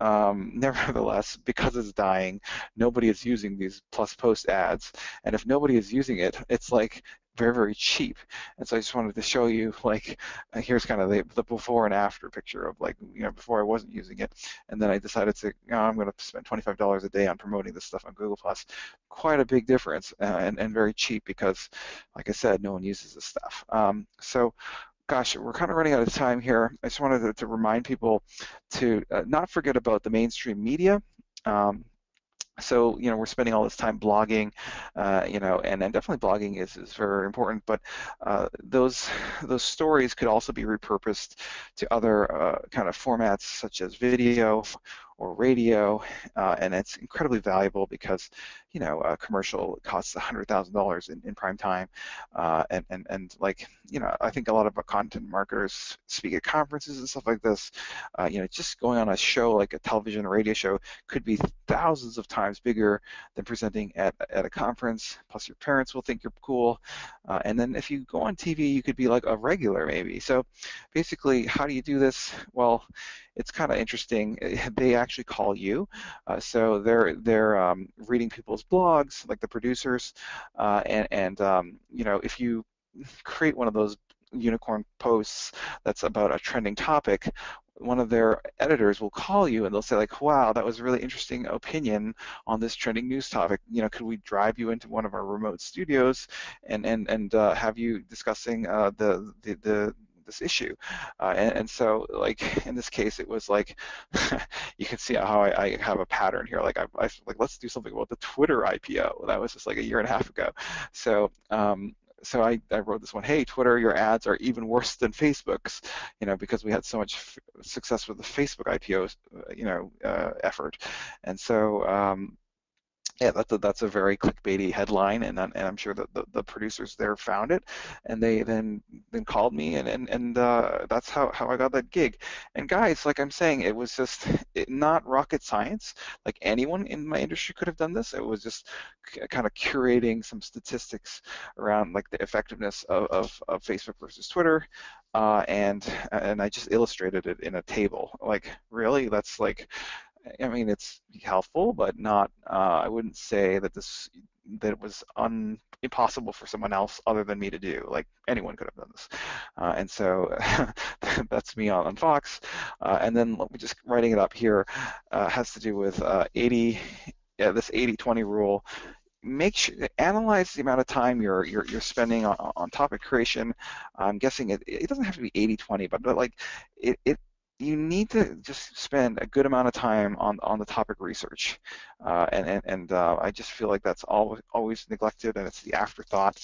nevertheless, because it's dying, nobody is using these Plus Post ads, and if nobody is using it, it's like very, very cheap. And so I just wanted to show you, like, here's kind of the before and after picture of, like, before I wasn't using it, and then I decided to, I'm going to spend $25 a day on promoting this stuff on Google Plus. Quite a big difference, and very cheap, because, like I said, no one uses this stuff. So gosh, we're kind of running out of time here. I just wanted to remind people to not forget about the mainstream media. So we're spending all this time blogging, and definitely blogging is very important, but those stories could also be repurposed to other kind of formats such as video or radio, and it's incredibly valuable because a commercial costs $100,000 in prime time, and like I think a lot of content marketers speak at conferences and stuff like this. Just going on a show like a television or radio show could be thousands of times bigger than presenting at a conference. Plus, your parents will think you're cool, and then if you go on TV, you could be like a regular maybe. So basically, how do you do this? Well, it's kind of interesting. They actually call you, so they're reading people's blogs, like the producers, and if you create one of those unicorn posts that's about a trending topic, one of their editors will call you and they'll say, like, wow, that was a really interesting opinion on this trending news topic. Could we drive you into one of our remote studios and have you discussing this issue, and so, like, in this case, it was like you can see how I have a pattern here. Like, I like, let's do something about the Twitter IPO. That was just like a year and a half ago. So so I wrote this one, hey, Twitter, your ads are even worse than Facebook's, because we had so much success with the Facebook IPO, effort. And so yeah, that's a very clickbaity headline, and I'm sure that the producers there found it, and they then called me, and that's how I got that gig. And guys, like I'm saying, it was just not rocket science. Like, anyone in my industry could have done this. It was just kind of curating some statistics around, like, the effectiveness of Facebook versus Twitter, and I just illustrated it in a table. Like, really, that's like, I mean, it's helpful, but not. I wouldn't say that it was impossible for someone else other than me to do. Like, anyone could have done this, and so that's me on Fox. And then just writing it up here has to do with this 80-20 rule. Analyze the amount of time you're spending on topic creation. I'm guessing it doesn't have to be 80-20, but like it you need to just spend a good amount of time on the topic research, I just feel like that's always neglected, and it's the afterthought,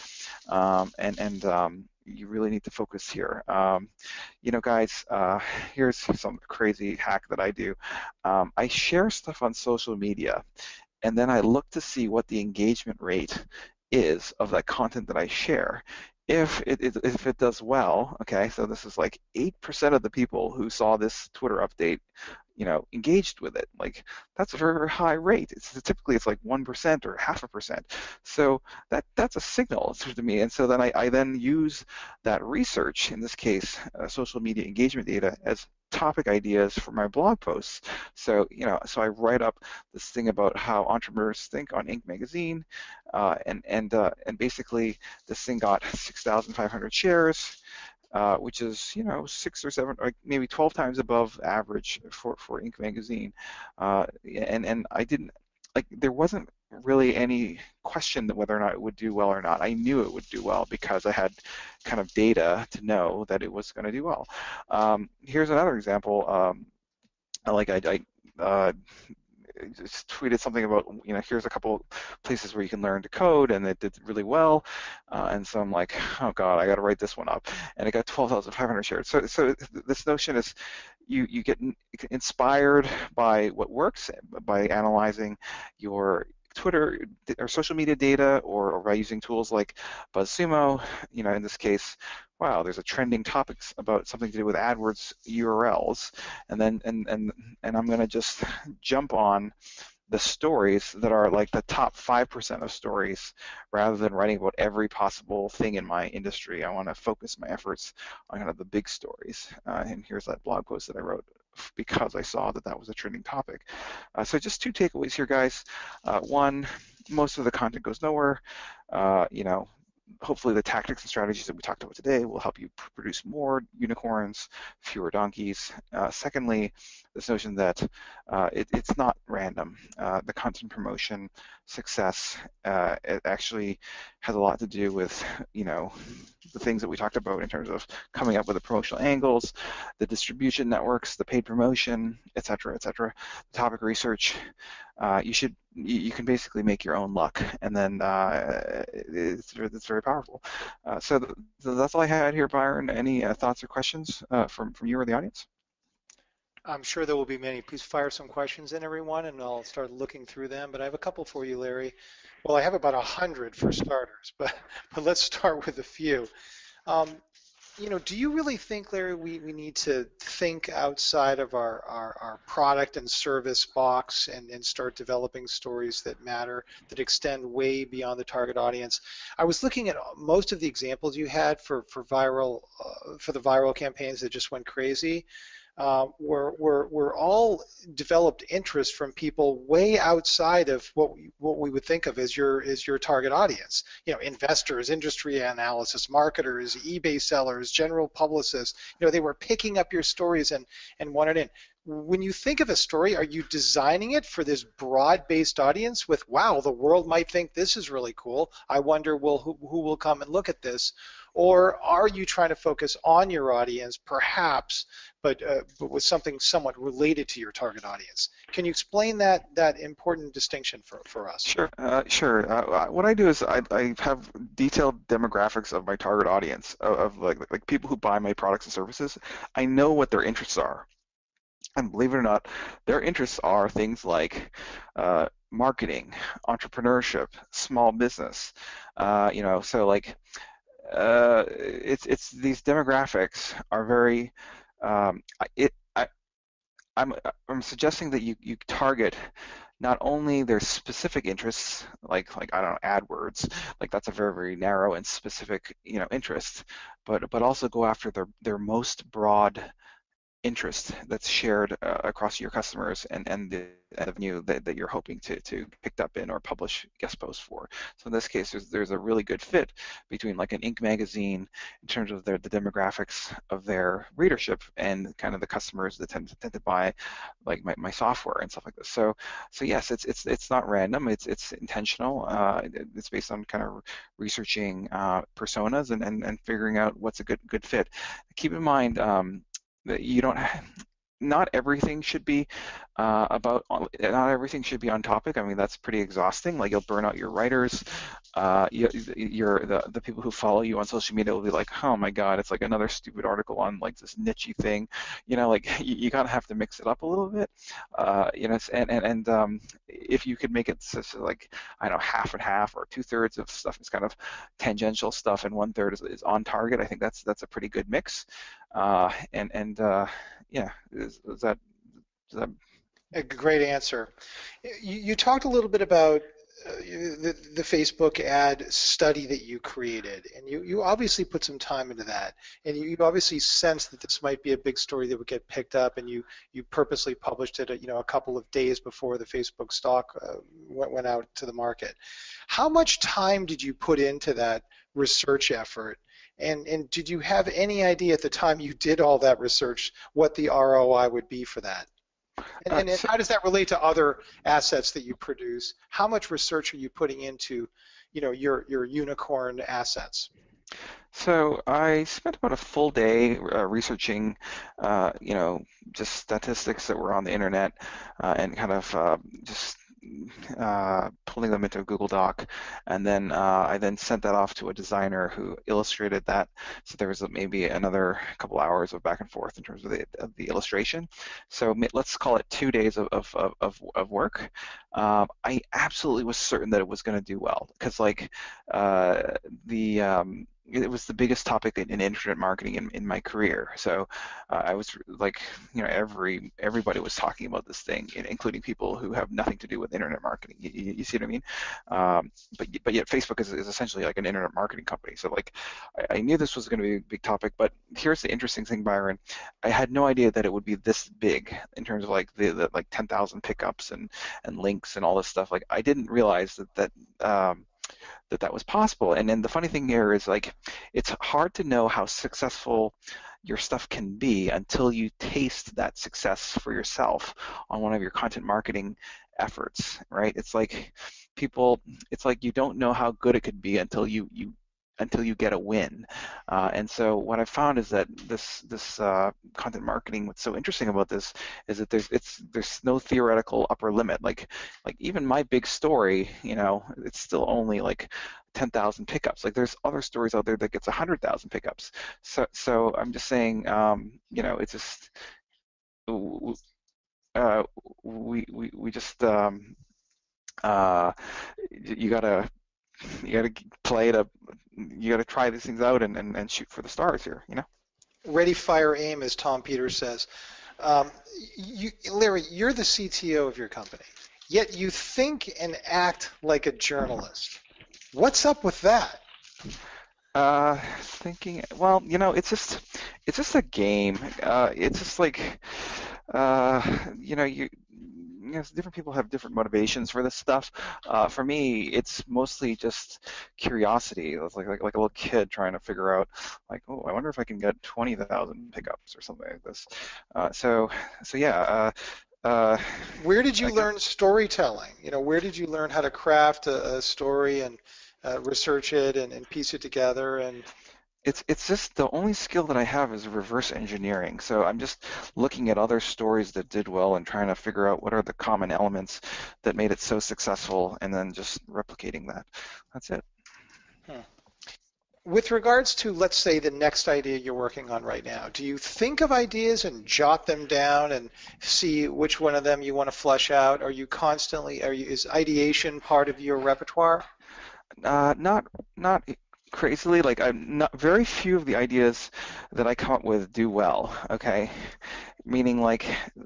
you really need to focus here. You know, guys, here's some crazy hack that I do. I share stuff on social media, and then I look to see what the engagement rate is of that content that I share. If it does well, okay, so this is like 8% of the people who saw this Twitter update, engaged with it. Like, that's a very, very high rate. Typically it's like 1% or half a percent. So that's a signal to me. And so then I then use that research, in this case, social media engagement data, as topic ideas for my blog posts. So, so I write up this thing about how entrepreneurs think on Inc. magazine, and basically this thing got 6,500 shares, which is 6 or 7, or maybe 12 times above average for Inc. magazine, and I didn't there wasn't really any question that whether or not it would do well or not. I knew it would do well because I had kind of data to know that it was going to do well. Here's another example. I just tweeted something about, here's a couple places where you can learn to code, and it did really well. And so I'm like, oh God, I got to write this one up. And it got 12,500 shares. So this notion is you get inspired by what works, by analyzing your Twitter or social media data, or by using tools like BuzzSumo. In this case, wow, there's a trending topics about something to do with AdWords URLs, and I'm going to just jump on the stories that are like the top 5% of stories, rather than writing about every possible thing in my industry. I want to focus my efforts on kind of the big stories. And here's that blog post that I wrote because I saw that that was a trending topic. So just 2 takeaways here, guys. One, most of the content goes nowhere. Hopefully the tactics and strategies that we talked about today will help you produce more unicorns, fewer donkeys. Secondly, this notion that it's not random. The content promotion success, it actually has a lot to do with, the things that we talked about in terms of coming up with the promotional angles, the distribution networks, the paid promotion, et cetera, topic research. You can basically make your own luck, and then it's very powerful. So that's all I had here, Byron. Any thoughts or questions from you or the audience? I'm sure there will be many. Please fire some questions in, everyone, and I'll start looking through them. But I have a couple for you, Larry. Well, I have about 100 for starters, but let's start with a few. Do you really think, Larry, we need to think outside of our product and service box, and start developing stories that matter, that extend way beyond the target audience? I was looking at most of the examples you had for the viral campaigns that just went crazy. Were all developed interest from people way outside of what we would think of as your target audience. Investors, industry analysis, marketers, eBay sellers, general publicists. They were picking up your stories and wanted in. When you think of a story, are you designing it for this broad-based audience with, wow, the world might think this is really cool. I wonder, who will come and look at this? Or are you trying to focus on your audience, perhaps, but with something somewhat related to your target audience? Can you explain that important distinction for us? Sure. What I do is I have detailed demographics of my target audience, of like people who buy my products and services. I know what their interests are. And believe it or not, their interests are things like marketing, entrepreneurship, small business. So like it's these demographics are very. I'm suggesting that you target not only their specific interests, like I don't know, AdWords, like that's a very, very narrow and specific interest, but also go after their most broad interest that's shared across your customers, and the avenue that you're hoping to pick up in or publish guest posts for. So in this case, there's a really good fit between like an Inc. magazine in terms of the demographics of their readership and kind of the customers that tend to buy like my software and stuff like this. So yes, it's not random. It's intentional. It's based on kind of researching personas and figuring out what's a good fit. Keep in mind. You don't not everything should be not everything should be on topic. I mean, that's pretty exhausting. Like, you'll burn out your writers. The people who follow you on social media will be like, oh my God, it's like another stupid article on like this niche thing. Like you gotta have to mix it up a little bit. If you could make it like, I don't know, half and half, or 2/3 of stuff is kind of tangential stuff and 1/3 is on target, I think that's a pretty good mix. Yeah, is that A great answer. You talked a little bit about the Facebook ad study that you created, and you obviously put some time into that, and you obviously sensed that this might be a big story that would get picked up, and you purposely published it, a couple of days before the Facebook stock went out to the market. How much time did you put into that research effort? And did you have any idea at the time you did all that research what the ROI would be for that? And so, how does that relate to other assets that you produce? How much research are you putting into, your unicorn assets? so I spent about a full day researching, just statistics that were on the internet, and kind of just pulling them into a Google Doc, and then I then sent that off to a designer who illustrated that. So there was maybe another couple hours of back and forth in terms of the illustration. So let's call it 2 days of work. I absolutely was certain that it was going to do well, because like it was the biggest topic in internet marketing in my career. So I was like, everybody was talking about this thing, including people who have nothing to do with internet marketing. You see what I mean? But yet Facebook is essentially like an internet marketing company. So like, I knew this was going to be a big topic. But here's the interesting thing, Byron. I had no idea that it would be this big in terms of like the like 10,000 pickups and links and all this stuff. Like, I didn't realize that was possible. And then the funny thing here is, like, it's hard to know how successful your stuff can be until you taste that success for yourself on one of your content marketing efforts, right? It's like you don't know how good it could be until you get a win. And so what I found is that this content marketing, what's so interesting about this is that there's no theoretical upper limit. Like even my big story, it's still only like 10,000 pickups. Like, there's other stories out there that gets 100,000 pickups. So I'm just saying, it's just we just you gotta play it up. You gotta try these things out and shoot for the stars here. Ready, fire, aim, as Tom Peters says. Larry, you're the CTO of your company, yet you think and act like a journalist. What's up with that? Thinking, well, it's just a game. It's just like, different people have different motivations for this stuff. For me, it's mostly just curiosity. It's like a little kid trying to figure out, like, oh, I wonder if I can get 20,000 pickups or something like this. So yeah. Where did you learn storytelling? Where did you learn how to craft a story and research it and piece it together? And It's just the only skill that I have is reverse engineering. So I'm just looking at other stories that did well and trying to figure out what are the common elements that made it so successful, and then just replicating that. That's it. With regards to, let's say, the next idea you're working on right now, do you think of ideas and jot them down and see which one of them you want to flesh out? Is ideation part of your repertoire? Not crazily. Like, I'm not very few of the ideas that I come up with do well. Okay, meaning, like,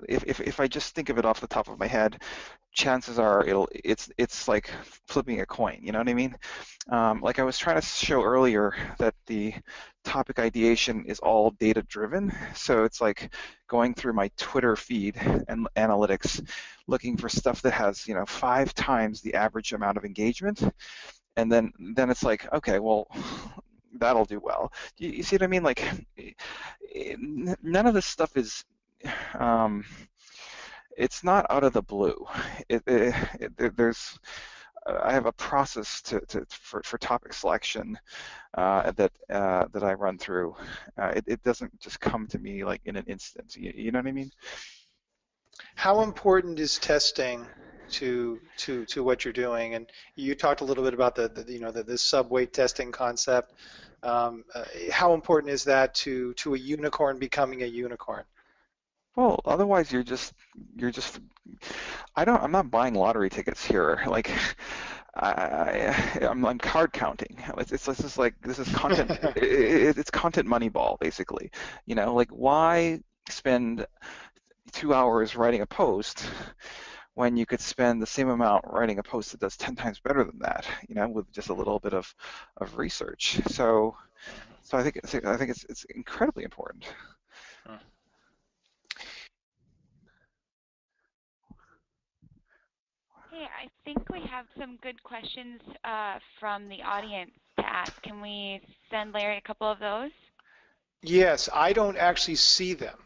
if I just think of it off the top of my head, chances are it's like flipping a coin. You know what I mean? Like I was trying to show earlier, that the topic ideation is all data driven. So it's like going through my Twitter feed and analytics, looking for stuff that has 5 times the average amount of engagement, and then it's like, okay, well, that'll do well. You see what I mean? Like, none of this stuff is it's not out of the blue. There's I have a process for topic selection that I run through. It doesn't just come to me like in an instant. You know what I mean? How important is testing to what you're doing? And you talked a little bit about the sub-weight testing concept. How important is that to a unicorn becoming a unicorn? Well, otherwise you're just I'm not buying lottery tickets here. Like I'm card counting. This is content. It's content Moneyball basically. You know, like why spend 2 hours writing a post when you could spend the same amount writing a post that does 10 times better than that, you know, with just a little bit of research. So I think it's incredibly important. Hey, I think we have some good questions from the audience to ask. Can we send Larry a couple of those? Yes, I don't actually see them.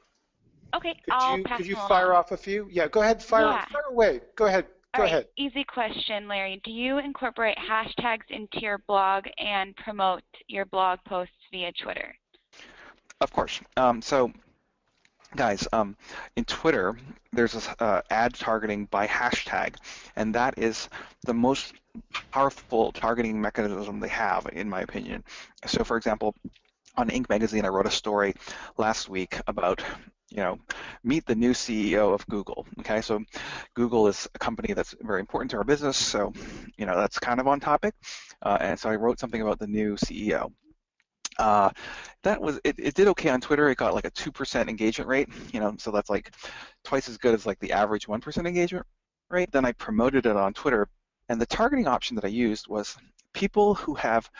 Okay, I'll pass Could you them fire along. off a few? Yeah, go ahead, fire Yeah. away. Go ahead. All Go right, ahead. easy question, Larry. Do you incorporate hashtags into your blog and promote your blog posts via Twitter? Of course. So guys, in Twitter, there's this ad targeting by hashtag, and that is the most powerful targeting mechanism they have, in my opinion. So, for example, on Inc. magazine, I wrote a story last week about, you know, meet the new CEO of Google. Okay, so Google is a company that's very important to our business, so you know that's kind of on topic. And so I wrote something about the new CEO. It did okay on Twitter. It got like a 2% engagement rate, you know, so that's like twice as good as like the average 1% engagement rate. Then I promoted it on Twitter, and the targeting option that I used was people who have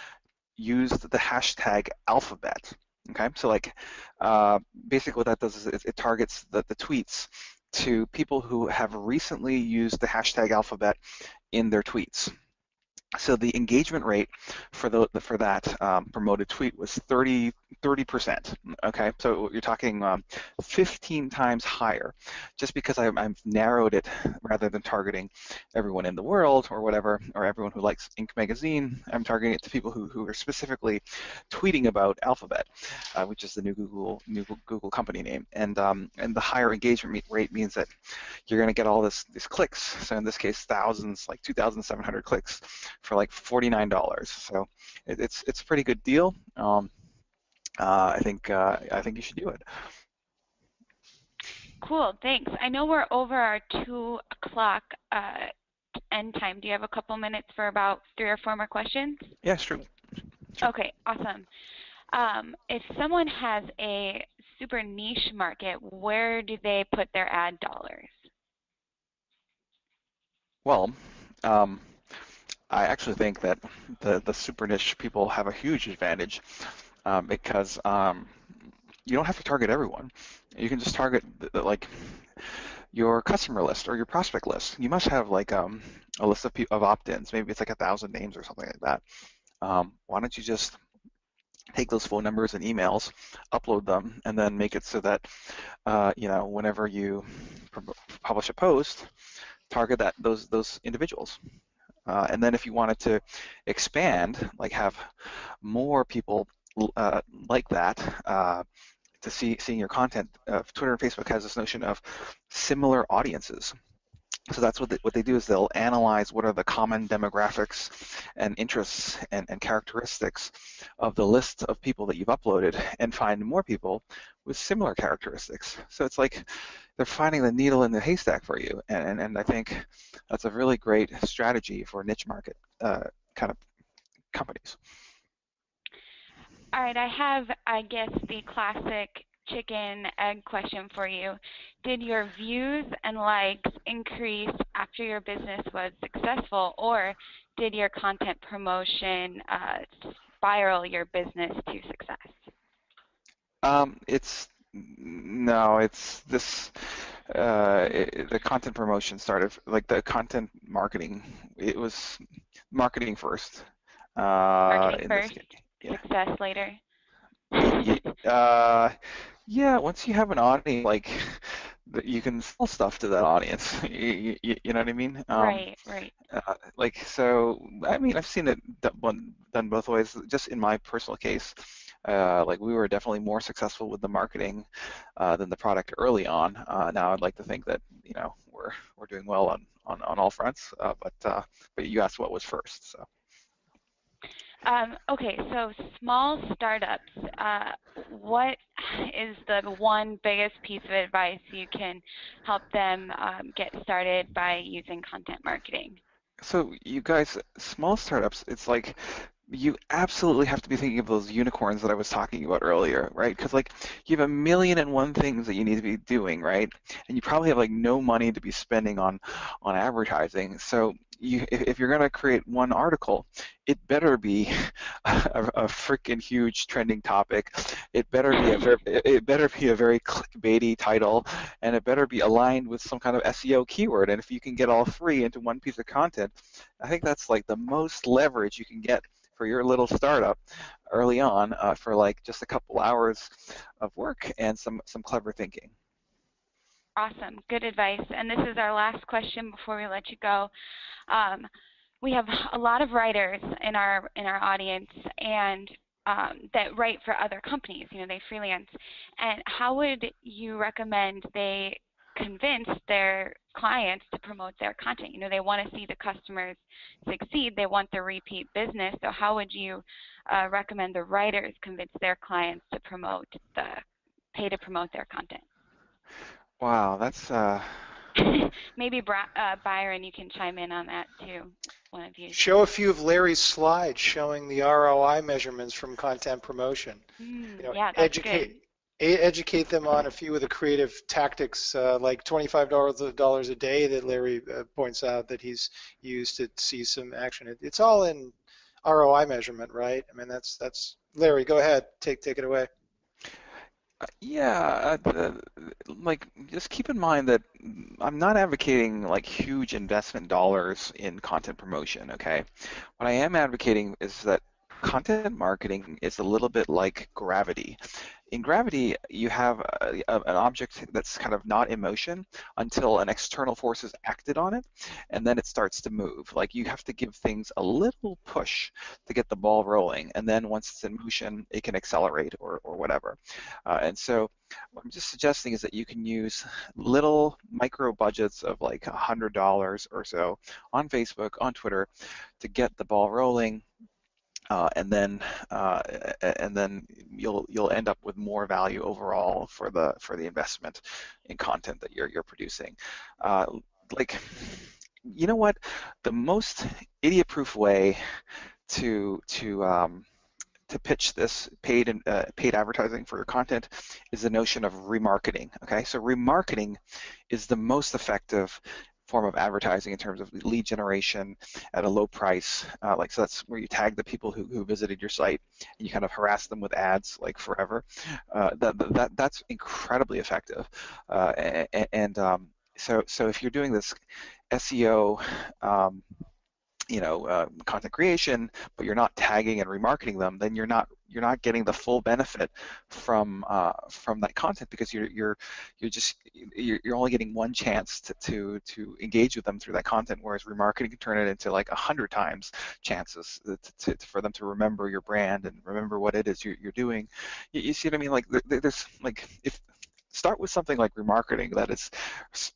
used the hashtag alphabet. Okay, so like basically what that does is it targets the tweets to people who have recently used the hashtag alphabet in their tweets. So the engagement rate for that promoted tweet was 30%. Okay, so you're talking 15 times higher, just because I've narrowed it rather than targeting everyone in the world or whatever, or everyone who likes Inc. magazine. I'm targeting it to people who are specifically tweeting about Alphabet, which is the new Google company name, and the higher engagement rate means that you're going to get all these clicks. So in this case, thousands, like 2,700 clicks for like $49. So it's a pretty good deal. I think you should do it. Cool, thanks. I know we're over our 2 o'clock end time. Do you have a couple minutes for about 3 or 4 more questions? Yeah, sure. Okay, awesome. If someone has a super niche market, where do they put their ad dollars? Well, I actually think that the super niche people have a huge advantage because you don't have to target everyone. You can just target like your customer list or your prospect list. You must have like a list of opt-ins. Maybe it's like 1,000 names or something like that. Why don't you just take those phone numbers and emails, upload them, and then make it so that you know, whenever you publish a post, target those individuals. And then if you wanted to expand, like have more people like that to seeing your content, Twitter and Facebook has this notion of similar audiences. So that's what they do is they'll analyze what are the common demographics and interests and characteristics of the list of people that you've uploaded and find more people with similar characteristics. So it's like they're finding the needle in the haystack for you, and I think that's a really great strategy for niche market kind of companies. All right, I have, I guess, the classic chicken egg question for you. Did your views and likes increase after your business was successful, or did your content promotion spiral your business to success? It's this. The content promotion started, like the content marketing. It was marketing first. Marketing In this first, case, yeah. success later. Yeah, once you have an audience, like you can sell stuff to that audience. You know what I mean? Right, right. Like, so, I mean, I've seen it done both ways. Just in my personal case, like we were definitely more successful with the marketing than the product early on. Now I'd like to think that, you know, we're doing well on all fronts. But you asked what was first, so. Okay, so small startups, what is the one biggest piece of advice you can help them get started by using content marketing? So you guys, small startups, it's like you absolutely have to be thinking of those unicorns that I was talking about earlier, right? Because like you have a million and one things that you need to be doing, right? And you probably have like no money to be spending on advertising. So if you're gonna create one article, it better be a freaking huge trending topic. It better be a very clickbaity title, and it better be aligned with some kind of SEO keyword. And if you can get all three into one piece of content, I think that's like the most leverage you can get for your little startup early on for like just a couple hours of work and some clever thinking. Awesome, good advice. And this is our last question before we let you go. We have a lot of writers in our audience, and that write for other companies. You know, they freelance. And how would you recommend they convince their clients to promote their content? You know, they want to see the customers succeed. They want the repeat business. So how would you recommend the writers convince their clients to pay to promote their content? Wow, that's Maybe Byron, you can chime in on that too. One of you. Show a few of Larry's slides showing the ROI measurements from content promotion. You know, Yeah, that's good. Educate them on a few of the creative tactics, like $25 a day that Larry points out that he's used to see some action. It's all in ROI measurement, right? I mean, that's Larry. Go ahead, take it away. yeah, like just keep in mind that I'm not advocating like huge investment dollars in content promotion, okay? What I am advocating is that content marketing is a little bit like gravity. In gravity, you have an object that's kind of not in motion until an external force is acted on it, and then it starts to move. Like you have to give things a little push to get the ball rolling, and then once it's in motion, it can accelerate or whatever. And so what I'm just suggesting is that you can use little micro budgets of like $100 or so on Facebook, on Twitter, to get the ball rolling, and then you'll end up with more value overall for the investment in content that you're producing. Like, you know what? The most idiot-proof way to pitch this paid advertising for your content is the notion of remarketing. Okay, so remarketing is the most effective form of advertising in terms of lead generation at a low price. So that's where you tag the people who visited your site and you kind of harass them with ads like forever. That's incredibly effective. So if you're doing this SEO, content creation, but you're not tagging and remarketing them, then you're not getting the full benefit from that content, because you're only getting one chance to engage with them through that content, whereas remarketing can turn it into like 100 times chances for them to remember your brand and remember what it is you're doing. You see what I mean? Like there's like, if start with something like remarketing that is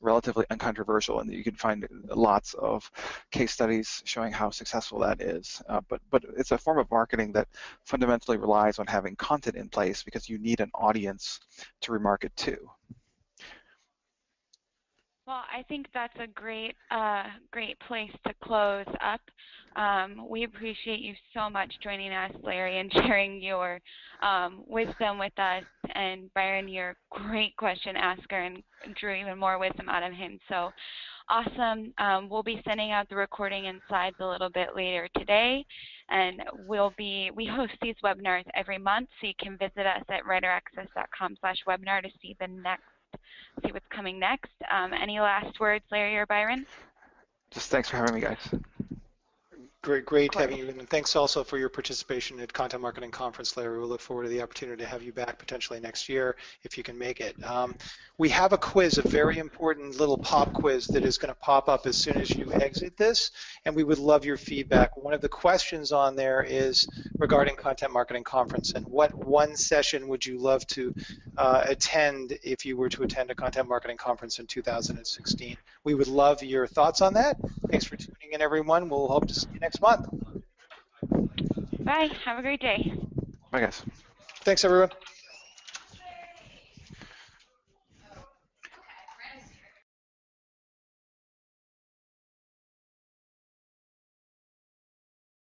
relatively uncontroversial, and you can find lots of case studies showing how successful that is. But it's a form of marketing that fundamentally relies on having content in place, because you need an audience to remarket to. Well, I think that's a great place to close up. We appreciate you so much joining us, Larry, and sharing your wisdom with us. And Byron, you're a great question asker and drew even more wisdom out of him. So awesome. We'll be sending out the recording and slides a little bit later today. And we host these webinars every month, so you can visit us at writeraccess.com/webinar to see what's coming next. Any last words, Larry or Byron? Just thanks for having me, guys. Great course. having you, and thanks also for your participation at Content Marketing Conference, Larry. We'll look forward to the opportunity to have you back potentially next year if you can make it. We have a quiz, a very important little pop quiz that is going to pop up as soon as you exit this, and we would love your feedback. One of the questions on there is regarding Content Marketing Conference, and what one session would you love to attend if you were to attend a Content Marketing Conference in 2016? We would love your thoughts on that. Thanks for tuning in, everyone. We'll hope to see you next month. Bye. Have a great day. Bye, guys. Thanks, everyone.